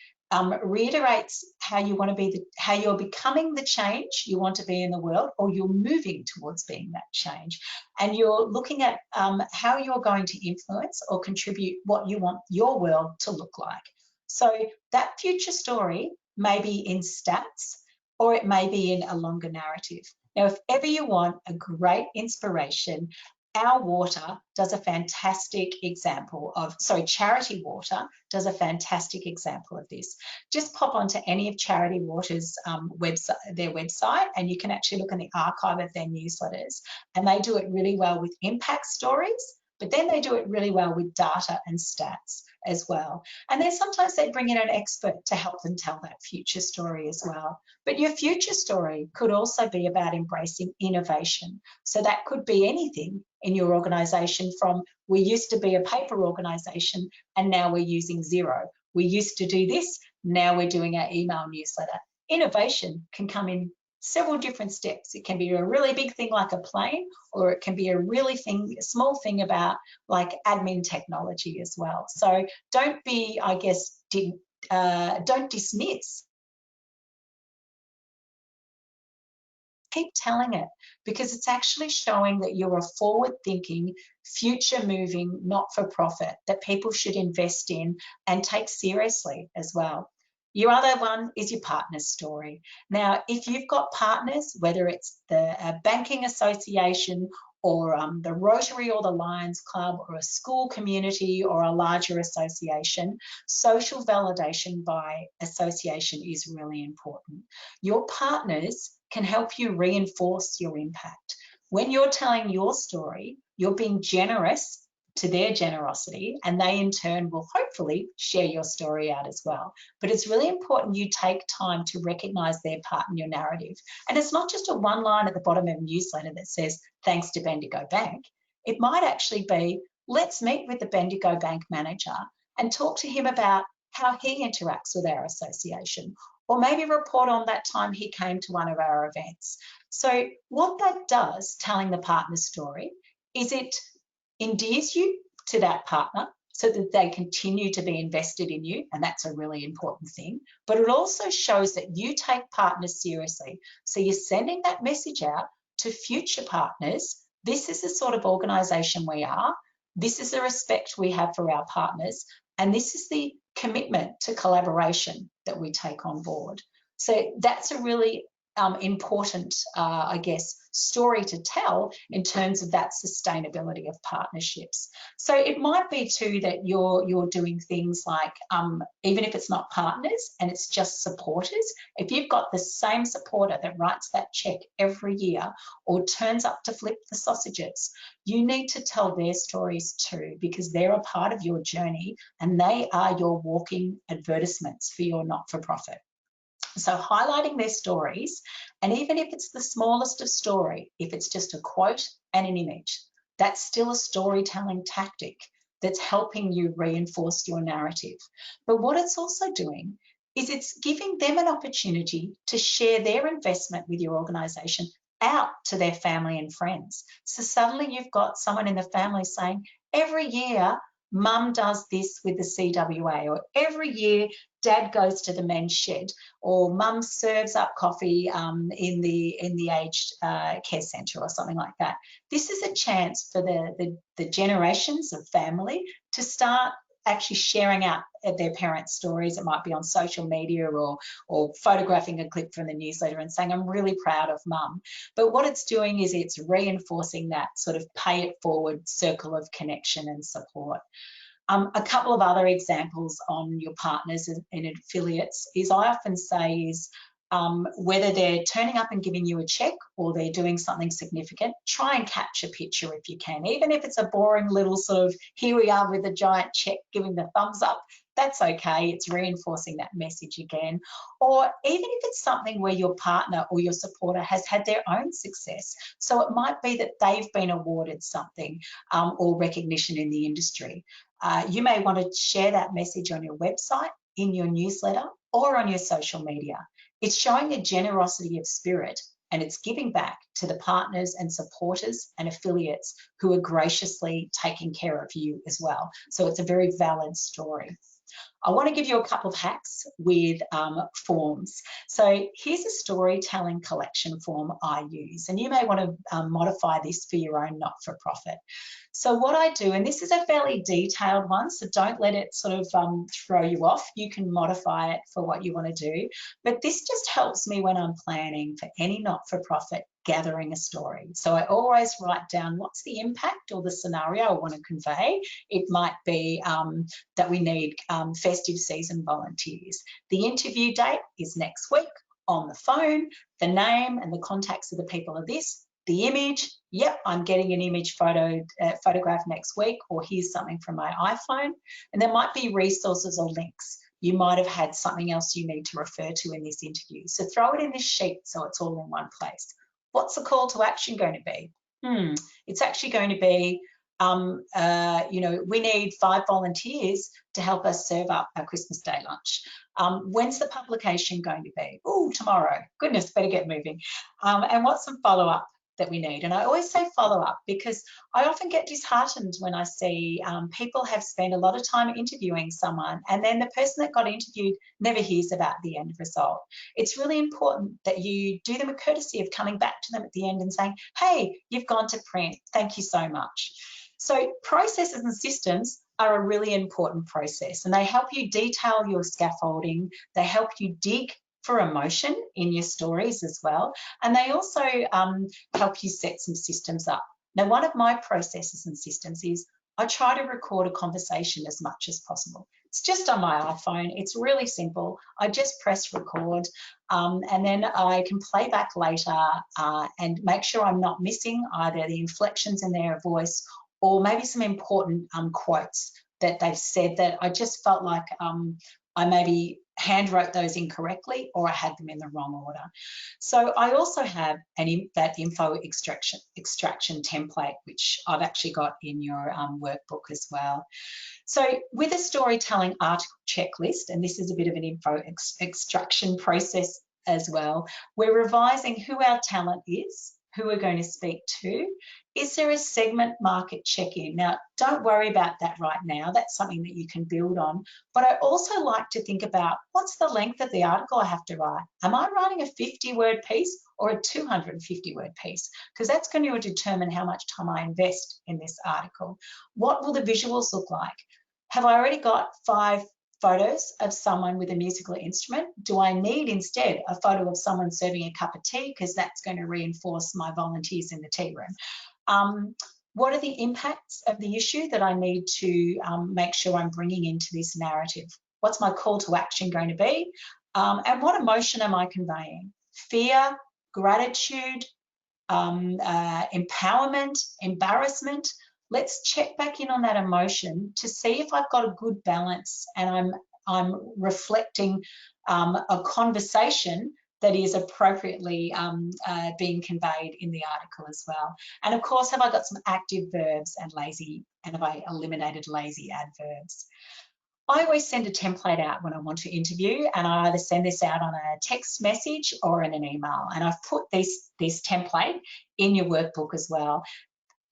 reiterates how you want to be, how you're becoming the change you want to be in the world, or you're moving towards being that change. And you're looking at how you're going to influence or contribute what you want your world to look like. So that future story may be in stats, or it may be in a longer narrative. Now, if ever you want a great inspiration, Our Water does a fantastic example of, Charity Water does a fantastic example of this. Just pop onto any of Charity Water's website, and you can actually look in the archive of their newsletters. And they do it really well with impact stories, but then they do it really well with data and stats as well. And then sometimes they bring in an expert to help them tell that future story as well. But your future story could also be about embracing innovation. So that could be anything in your organisation, from we used to be a paper organisation and now we're using Xero. We used to do this, now we're doing our email newsletter. Innovation can come in several different steps. It can be a really big thing like a plane, or it can be a small thing about like admin technology as well. So don't be, I guess, don't dismiss. Keep telling it, because it's actually showing that you're a forward-thinking, future-moving not-for-profit that people should invest in and take seriously as well. Your other one is your partner's story. Now, if you've got partners, whether it's the banking association or the Rotary or the Lions Club or a school community or a larger association, social validation by association is really important. Your partners can help you reinforce your impact. When you're telling your story, you're being generous to their generosity, and they in turn will hopefully share your story out as well. But it's really important you take time to recognize their part in your narrative. And it's not just a one line at the bottom of a newsletter that says, thanks to Bendigo Bank. It might actually be, let's meet with the Bendigo Bank manager and talk to him about how he interacts with our association, or maybe report on that time he came to one of our events. So what that does, telling the partner story, is it endears you to that partner so that they continue to be invested in you, and that's a really important thing. But it also shows that you take partners seriously. So you're sending that message out to future partners. This is the sort of organisation we are. This is the respect we have for our partners. And this is the commitment to collaboration that we take on board. So that's a really important, I guess, story to tell in terms of that sustainability of partnerships. So it might be too that you're doing things like, even if it's not partners and it's just supporters, if you've got the same supporter that writes that check every year or turns up to flip the sausages, you need to tell their stories too, because they're a part of your journey and they are your walking advertisements for your not-for-profit. So highlighting their stories, and even if it's the smallest of story, if it's just a quote and an image, that's still a storytelling tactic that's helping you reinforce your narrative. But what it's also doing is it's giving them an opportunity to share their investment with your organisation out to their family and friends. So suddenly you've got someone in the family saying, every year, Mum does this with the CWA, or every year Dad goes to the men's shed, or Mum serves up coffee in the aged care centre or something like that. This is a chance for the generations of family to start actually sharing out their parents' stories. It might be on social media or photographing a clip from the newsletter and saying, I'm really proud of Mum. But what it's doing is it's reinforcing that sort of pay it forward circle of connection and support. A couple of other examples on your partners and affiliates is, I often say is, whether they're turning up and giving you a check or they're doing something significant, try and capture a picture if you can. Even if it's a boring little sort of, here we are with a giant check giving the thumbs up, that's okay. It's reinforcing that message again. Or even if it's something where your partner or your supporter has had their own success. So it might be that they've been awarded something or recognition in the industry. You may want to share that message on your website, in your newsletter, or on your social media. It's showing a generosity of spirit, and it's giving back to the partners and supporters and affiliates who are graciously taking care of you as well. So it's a very valid story. I want to give you a couple of hacks with forms. So here's a storytelling collection form I use, and you may want to modify this for your own not-for-profit. So what I do, and this is a fairly detailed one, so don't let it sort of throw you off. You can modify it for what you want to do. But this just helps me when I'm planning for any not-for-profit gathering a story. So I always write down what's the impact or the scenario I want to convey. It might be that we need festive season volunteers. The interview date is next week on the phone. The name and the contacts of the people are this. The image, yep, I'm getting an image photograph next week, or here's something from my iPhone. And there might be resources or links. You might have had something else you need to refer to in this interview. So throw it in this sheet so it's all in one place. What's the call to action going to be? It's actually going to be, you know, we need 5 volunteers to help us serve up our Christmas Day lunch. When's the publication going to be? Oh, tomorrow. Goodness, better get moving. And what's some follow-up that we need? And I always say follow-up because I often get disheartened when I see people have spent a lot of time interviewing someone and then the person that got interviewed never hears about the end result. It's really important that you do them a courtesy of coming back to them at the end and saying, hey, you've gone to print. Thank you so much. So processes and systems are a really important process, and they help you detail your scaffolding. They help you dig for emotion in your stories as well, and they also help you set some systems up. Now, one of my processes and systems is I try to record a conversation as much as possible. It's just on my iPhone. It's really simple. I just press record and then I can play back later and make sure I'm not missing either the inflections in their voice or maybe some important quotes that they've said that I just felt like I maybe hand wrote those incorrectly or I had them in the wrong order. So I also have that info extraction template, which I've actually got in your workbook as well. So with a storytelling article checklist, and this is a bit of an info extraction process as well, we're revising who our talent is, who we're going to speak to. Is there a segment market check-in? Now, don't worry about that right now. That's something that you can build on. But I also like to think about what's the length of the article I have to write? Am I writing a 50-word piece or a 250-word piece? Because that's going to determine how much time I invest in this article. What will the visuals look like? Have I already got 5 photos of someone with a musical instrument? Do I need instead a photo of someone serving a cup of tea, because that's going to reinforce my volunteers in the tea room? What are the impacts of the issue that I need to make sure I'm bringing into this narrative? What's my call to action going to be? And what emotion am I conveying? Fear, gratitude, empowerment, embarrassment? Let's check back in on that emotion to see if I've got a good balance and I'm reflecting a conversation that is appropriately being conveyed in the article as well. And of course, have I got some active verbs and have I eliminated lazy adverbs? I always send a template out when I want to interview, and I either send this out on a text message or in an email. And I've put this template in your workbook as well.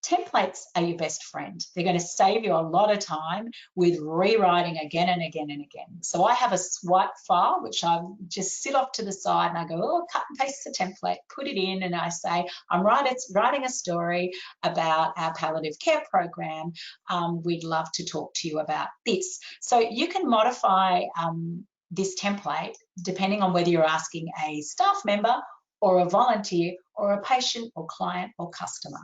Templates are your best friend. They're going to save you a lot of time with rewriting again and again and again. So I have a swipe file, which I just sit off to the side and I go, oh, cut and paste the template, put it in, and I say, I'm writing a story about our palliative care program. We'd love to talk to you about this. So you can modify this template depending on whether you're asking a staff member or a volunteer or a patient or client or customer.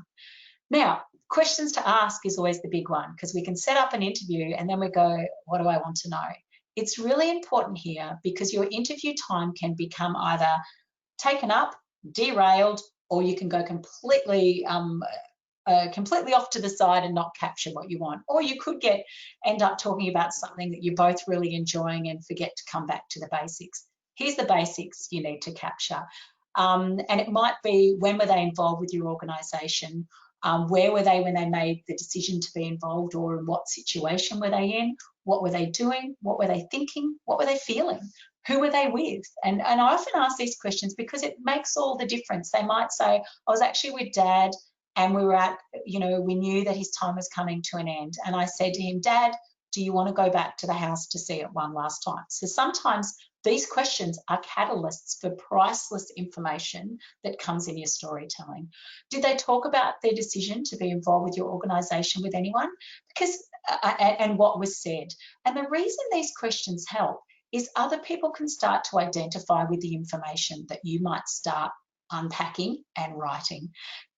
Now, questions to ask is always the big one, because we can set up an interview and then we go, what do I want to know? It's really important here because your interview time can become either taken up, derailed, or you can go completely off to the side and not capture what you want. Or you could end up talking about something that you're both really enjoying and forget to come back to the basics. Here's the basics you need to capture. And it might be, when were they involved with your organisation? Where were they when they made the decision to be involved, or in what situation were they in? What were they doing? What were they thinking? What were they feeling? Who were they with? And I often ask these questions because it makes all the difference. They might say, I was actually with Dad and we were we knew that his time was coming to an end. And I said to him, Dad, do you want to go back to the house to see it one last time? So sometimes these questions are catalysts for priceless information that comes in your storytelling. Did they talk about their decision to be involved with your organisation with anyone? And what was said? And the reason these questions help is other people can start to identify with the information that you might start unpacking and writing.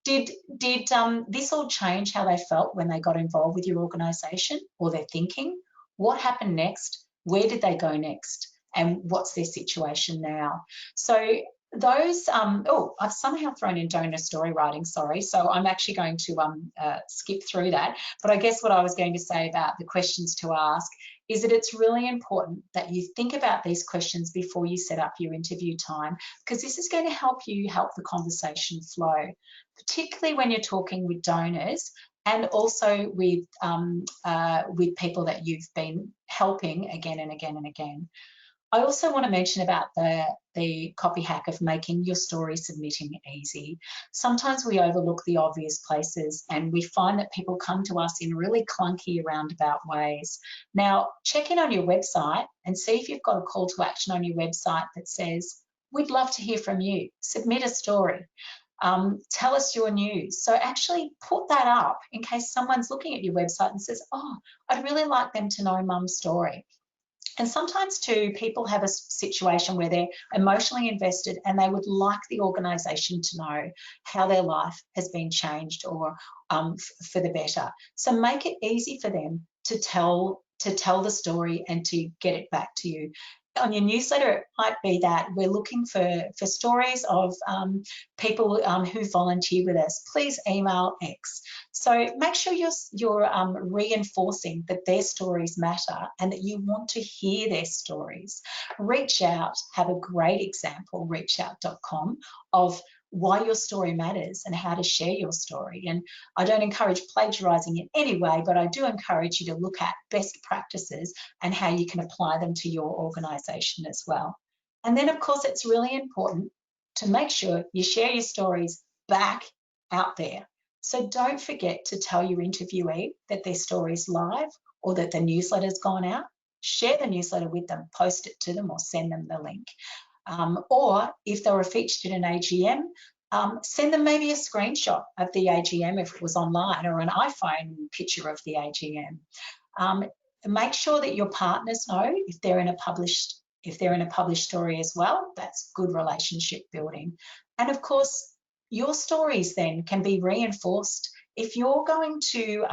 Did this all change how they felt when they got involved with your organisation or their thinking? What happened next? Where did they go next? And what's their situation now? So those, I've somehow thrown in donor story writing, sorry. So I'm actually going to skip through that. But I guess what I was going to say about the questions to ask is that it's really important that you think about these questions before you set up your interview time, because this is going to help you help the conversation flow, particularly when you're talking with donors and also with people that you've been helping again and again and again. I also want to mention about the copy hack of making your story submitting easy. Sometimes we overlook the obvious places and we find that people come to us in really clunky roundabout ways. Now, check in on your website and see if you've got a call to action on your website that says, we'd love to hear from you. Submit a story. Tell us your news. So actually put that up in case someone's looking at your website and says, oh, I'd really like them to know Mum's story. And sometimes too, people have a situation where they're emotionally invested and they would like the organisation to know how their life has been changed or for the better. So make it easy for them to tell the story and to get it back to you. On your newsletter, it might be that we're looking for stories of people who volunteer with us. Please email X. So make sure you're reinforcing that their stories matter and that you want to hear their stories. Reach Out have a great example, reachout.com, of why your story matters and how to share your story. And I don't encourage plagiarizing in any way, but I do encourage you to look at best practices and how you can apply them to your organization as well. And then, of course, it's really important to make sure you share your stories back out there. So don't forget to tell your interviewee that their story's live or that the newsletter's gone out. Share the newsletter with them, post it to them or send them the link. Or if they were featured in an AGM, send them maybe a screenshot of the AGM if it was online, or an iPhone picture of the AGM. Make sure that your partners know if they're in a published story as well. That's good relationship building. And of course, your stories then can be reinforced. If you're going to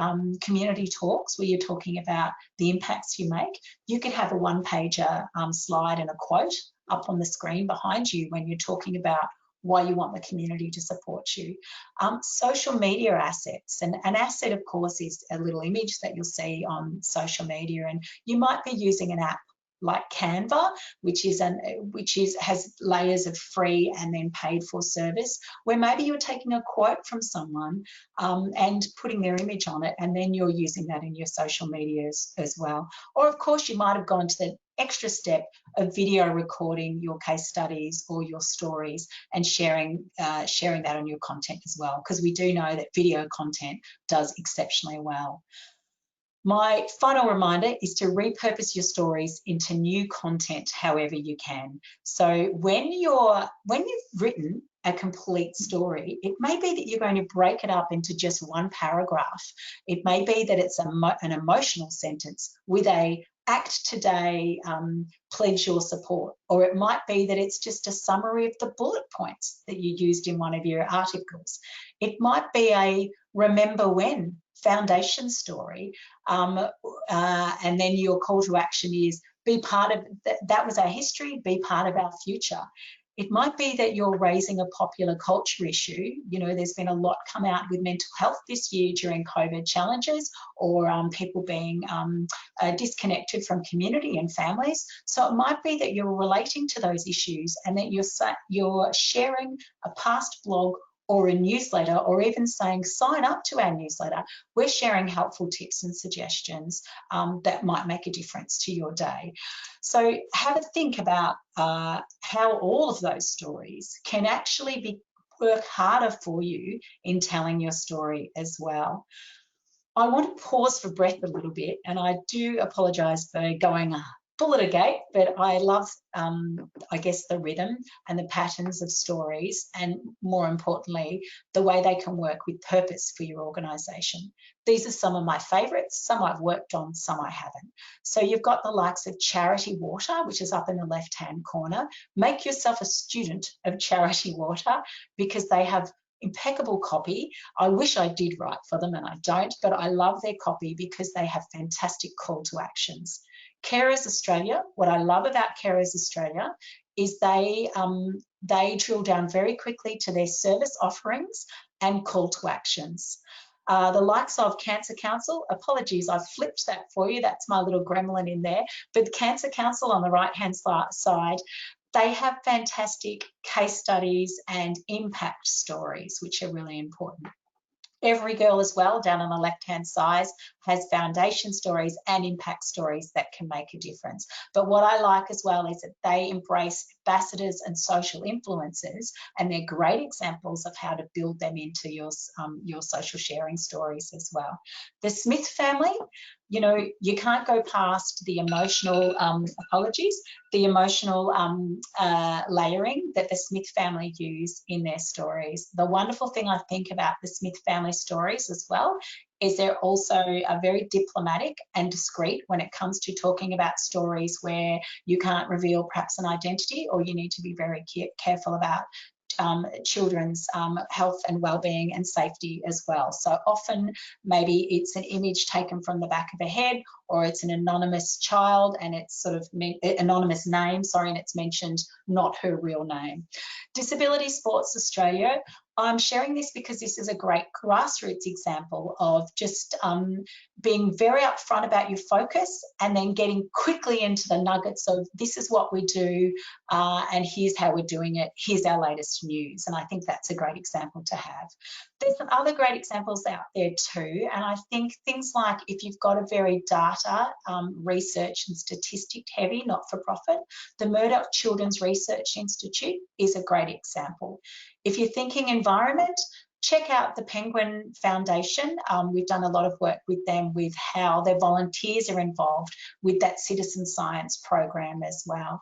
community talks where you're talking about the impacts you make, you could have a one-pager slide and a quote up on the screen behind you when you're talking about why you want the community to support you. Social media assets. And an asset, of course, is a little image that you'll see on social media, and you might be using an app like Canva, which has layers of free and then paid for service, where maybe you're taking a quote from someone and putting their image on it, and then you're using that in your social media as well. Or of course, you might have gone to the extra step of video recording your case studies or your stories and sharing that on your content as well, because we do know that video content does exceptionally well. My final reminder is to repurpose your stories into new content however you can. So when you've written a complete story, it may be that you're going to break it up into just one paragraph. It may be that it's an emotional sentence with a act today, pledge your support. Or it might be that it's just a summary of the bullet points that you used in one of your articles. It might be a remember when foundation story, and then your call to action is be part of that was our history, be part of our future. It might be that you're raising a popular culture issue. You know, there's been a lot come out with mental health this year during COVID challenges, or people being disconnected from community and families. So it might be that you're relating to those issues and that you're sharing a past blog or a newsletter, or even saying sign up to our newsletter. We're sharing helpful tips and suggestions that might make a difference to your day. So have a think about how all of those stories can actually work harder for you in telling your story as well. I want to pause for breath a little bit, and I do apologise for going full at a gate, but I love, I guess, the rhythm and the patterns of stories, and more importantly, the way they can work with purpose for your organisation. These are some of my favourites. Some I've worked on, some I haven't. So you've got the likes of Charity Water, which is up in the left-hand corner. Make yourself a student of Charity Water, because they have impeccable copy. I wish I did write for them, and I don't, but I love their copy because they have fantastic call to actions. Carers Australia, what I love about Carers Australia is they drill down very quickly to their service offerings and call to actions. The likes of Cancer Council, apologies, I've flipped that for you, that's my little gremlin in there, but Cancer Council on the right-hand side, they have fantastic case studies and impact stories, which are really important. Every girl as well, down on the left-hand side, has foundation stories and impact stories that can make a difference. But what I like as well is that they embrace ambassadors and social influencers, and they're great examples of how to build them into your social sharing stories as well. The Smith family, you know, you can't go past the emotional, the emotional layering that the Smith family use in their stories. The wonderful thing I think about the Smith family stories as well is they're also very diplomatic and discreet when it comes to talking about stories where you can't reveal perhaps an identity, or you need to be very careful about children's health and well-being and safety as well. So often maybe it's an image taken from the back of a head, or it's an anonymous child and it's sort of anonymous name, sorry, and it's mentioned not her real name. Disability Sports Australia, I'm sharing this because this is a great grassroots example of just being very upfront about your focus and then getting quickly into the nuggets of this is what we do and here's how we're doing it, here's our latest news. And I think that's a great example to have. There's some other great examples out there too, and I think things like if you've got a very data, research and statistic heavy not-for-profit, the Murdoch Children's Research Institute is a great example. If you're thinking environment, check out the Penguin Foundation. We've done a lot of work with them with how their volunteers are involved with that citizen science program as well.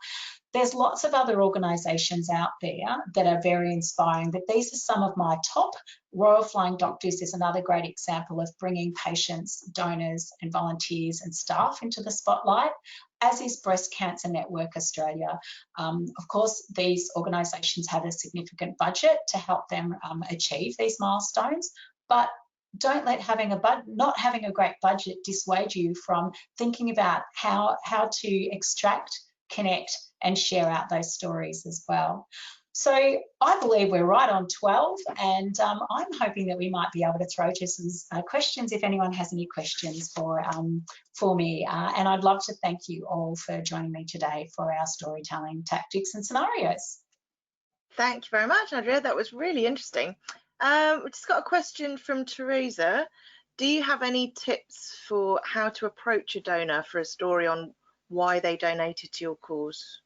There's lots of other organisations out there that are very inspiring, but these are some of my top. Royal Flying Doctors is another great example of bringing patients, donors and volunteers and staff into the spotlight, as is Breast Cancer Network Australia. Of course, these organisations have a significant budget to help them achieve these milestones, but don't let not having a great budget dissuade you from thinking about how to extract, connect and share out those stories as well. So I believe we're right on 12, and I'm hoping that we might be able to throw to some questions if anyone has any questions for me. And I'd love to thank you all for joining me today for our storytelling tactics and scenarios. Thank you very much, Andrea. That was really interesting. We've just got a question from Teresa. Do you have any tips for how to approach a donor for a story on why they donated to your cause?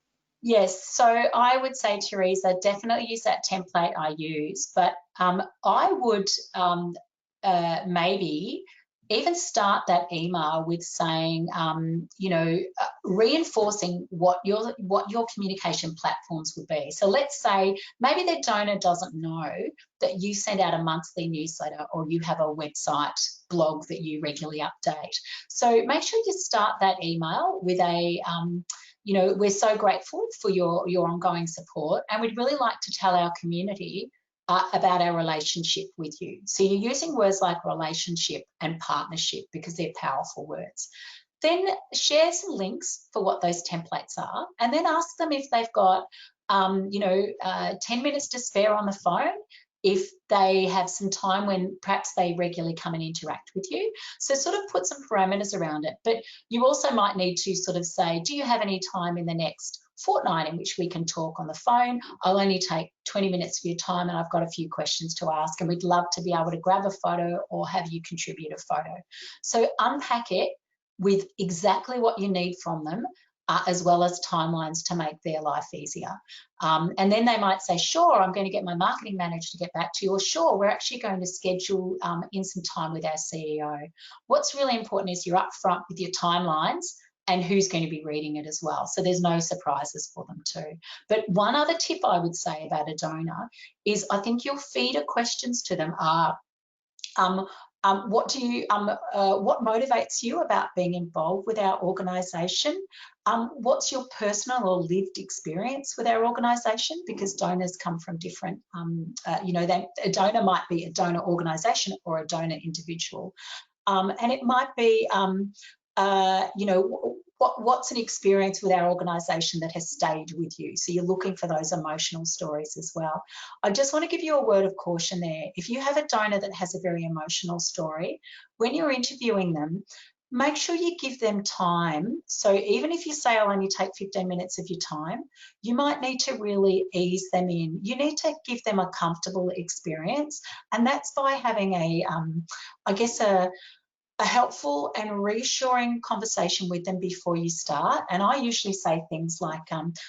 Yes, so I would say, Teresa, definitely use that template I use, but I would maybe even start that email with saying, you know, reinforcing what your communication platforms would be. So let's say maybe the donor doesn't know that you send out a monthly newsletter or you have a website blog that you regularly update. So make sure you start that email with a you know, we're so grateful for your ongoing support, and we'd really like to tell our community about our relationship with you. So you're using words like relationship and partnership because they're powerful words. Then share some links for what those templates are, and then ask them if they've got, you know, 10 minutes to spare on the phone, if they have some time when perhaps they regularly come and interact with you. So sort of put some parameters around it. But you also might need to sort of say, do you have any time in the next fortnight in which we can talk on the phone? I'll only take 20 minutes of your time and I've got a few questions to ask, and we'd love to be able to grab a photo or have you contribute a photo. So unpack it with exactly what you need from them, as well as timelines to make their life easier. And then they might say, sure, I'm going to get my marketing manager to get back to you, or sure, we're actually going to schedule in some time with our CEO. What's really important is you're upfront with your timelines and who's going to be reading it as well. So there's no surprises for them too. But one other tip I would say about a donor is I think your feeder questions to them are, what motivates you about being involved with our organisation? What's your personal or lived experience with our organisation? Because donors come from different, you know, a donor might be a donor organisation or a donor individual. And it might be, you know, what's an experience with our organisation that has stayed with you? So you're looking for those emotional stories as well. I just want to give you a word of caution there. If you have a donor that has a very emotional story, when you're interviewing them, make sure you give them time. So even if you say, I'll only take 15 minutes of your time, you might need to really ease them in. You need to give them a comfortable experience. And that's by having I guess a helpful and reassuring conversation with them before you start. And I usually say things like,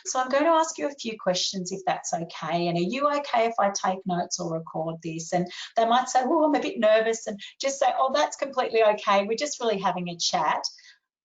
so I'm going to ask you a few questions if that's okay. And are you okay if I take notes or record this? And they might say, oh, I'm a bit nervous, and just say, oh, that's completely okay. We're just really having a chat.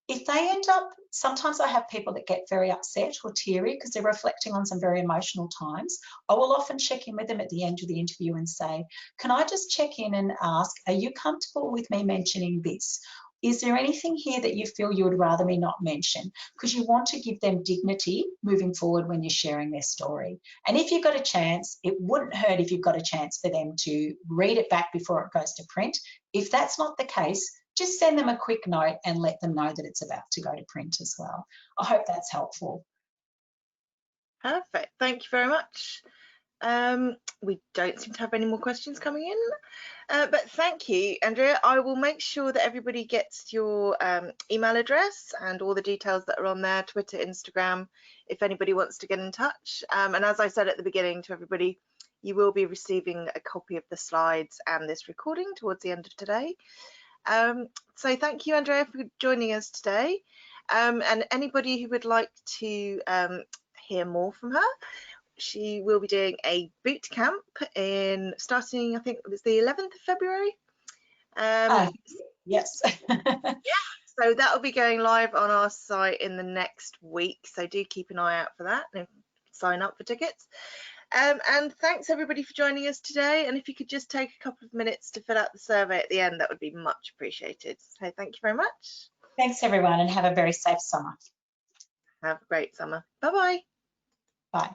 If they end up, sometimes I have people that get very upset or teary because they're reflecting on some very emotional times. I will often check in with them at the end of the interview and say, can I just check in and ask, are you comfortable with me mentioning this? Is there anything here that you feel you would rather me not mention? Because you want to give them dignity moving forward when you're sharing their story. And if you've got a chance, it wouldn't hurt if you've got a chance for them to read it back before it goes to print. If that's not the case, just send them a quick note and let them know that it's about to go to print as well. I hope that's helpful. Perfect. Thank you very much. We don't seem to have any more questions coming in, but thank you, Andrea. I will make sure that everybody gets your email address and all the details that are on there, Twitter, Instagram, if anybody wants to get in touch. And as I said at the beginning to everybody, you will be receiving a copy of the slides and this recording towards the end of today. So thank you, Andrea, for joining us today. And anybody who would like to hear more from her, she will be doing a boot camp starting, I think it was the 11th of February. Yes. Yeah, so that will be going live on our site in the next week. So do keep an eye out for that and sign up for tickets. And thanks everybody for joining us today. And if you could just take a couple of minutes to fill out the survey at the end, that would be much appreciated. So thank you very much. Thanks everyone, and have a very safe summer. Have a great summer. Bye-bye. Bye.